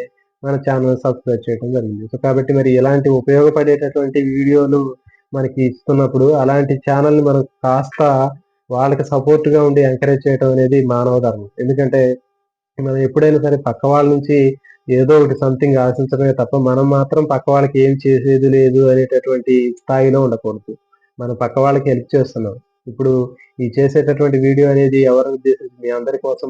మన ఛానెల్ సబ్స్క్రైబ్ చేయడం జరిగింది. సో, కాబట్టి మరి ఇలాంటి ఉపయోగపడేటటువంటి వీడియోలు మనకి ఇస్తున్నప్పుడు అలాంటి ఛానెల్‌ని మనం కాస్త వాళ్ళకి సపోర్ట్‌గా ఉండి ఎంకరేజ్ చేయడం అనేది మానవ ధర్మం. ఎందుకంటే మనం ఎప్పుడైనా సరే పక్క వాళ్ళ నుంచి ఏదో ఒకటి సంథింగ్ ఆశించడమే తప్ప, మనం మాత్రం పక్క వాళ్ళకి ఏం చేసేది లేదు అనేటటువంటి స్థాయిలో ఉండకూడదు. మనం పక్క వాళ్ళకి హెల్ప్ చేస్తున్నాం. ఇప్పుడు ఈ చేసేటటువంటి వీడియో అనేది ఎవరి ఉద్దేశించి మీ అందరి కోసం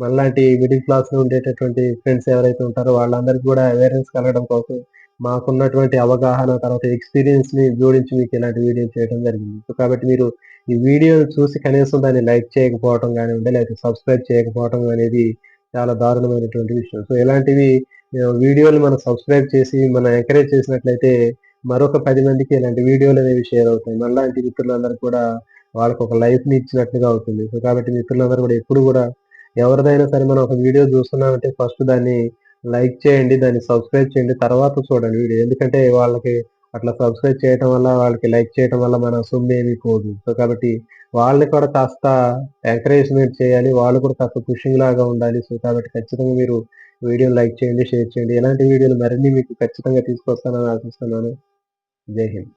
మనలాంటి మిడిల్ క్లాస్‌లో ఉండేటటువంటి ఫ్రెండ్స్ ఎవరైతే ఉంటారో వాళ్ళందరికీ కూడా అవేర్‌నెస్ కలగడం కోసం మాకున్నటువంటి అవగాహన తర్వాత ఎక్స్‌పీరియన్స్‌ని జోడించి మీకు ఇలాంటి వీడియో చేయడం జరిగింది. సో, కాబట్టి మీరు ఈ వీడియోని చూసి కనీసం దాన్ని లైక్ చేయకపోవటం గానివ్వండి, లేకపోతే సబ్స్క్రైబ్ చేయకపోవటం అనేది చాలా దారుణమైనటువంటి విషయం. సో, ఇలాంటివి వీడియోలు మనం సబ్స్క్రైబ్ చేసి మనం ఎంకరేజ్ చేసినట్లయితే మరొక 10 మందికి ఇలాంటి వీడియోలనేవి షేర్ అవుతాయి. మనలాంటి మిత్రులందరికి కూడా వాళ్ళకొక లైఫ్‌ని ఇచ్చినట్లుగా అవుతుంది. సో, కాబట్టి మిత్రులందరూ కూడా ఎప్పుడు గూడా ఎవరిదైనా సరే మనం ఒక వీడియో చూస్తున్నామంటే ఫస్ట్ దాన్ని లైక్ చేయండి. దాన్ని సబ్స్క్రైబ్ చేయండి. తర్వాత చూడండి వీడియో. ఎందుకంటే వాళ్ళకి అట్లా సబ్స్క్రైబ్ చేయటం వల్ల, వాళ్ళకి లైక్ చేయటం వల్ల మన సొమ్మేమి పోదు. సో, కాబట్టి వాళ్ళని కూడా కాస్త ఎంకరేజ్‌మెంట్ చేయాలి. వాళ్ళు కూడా కాస్త పుషింగ్ లాగా ఉండాలి. సో, కాబట్టి ఖచ్చితంగా మీరు వీడియోని లైక్ చేయండి, షేర్ చేయండి. ఇలాంటి వీడియోలు మరిన్ని మీకు ఖచ్చితంగా తీసుకొస్తానని ఆశిస్తున్నాను. జై హింద్.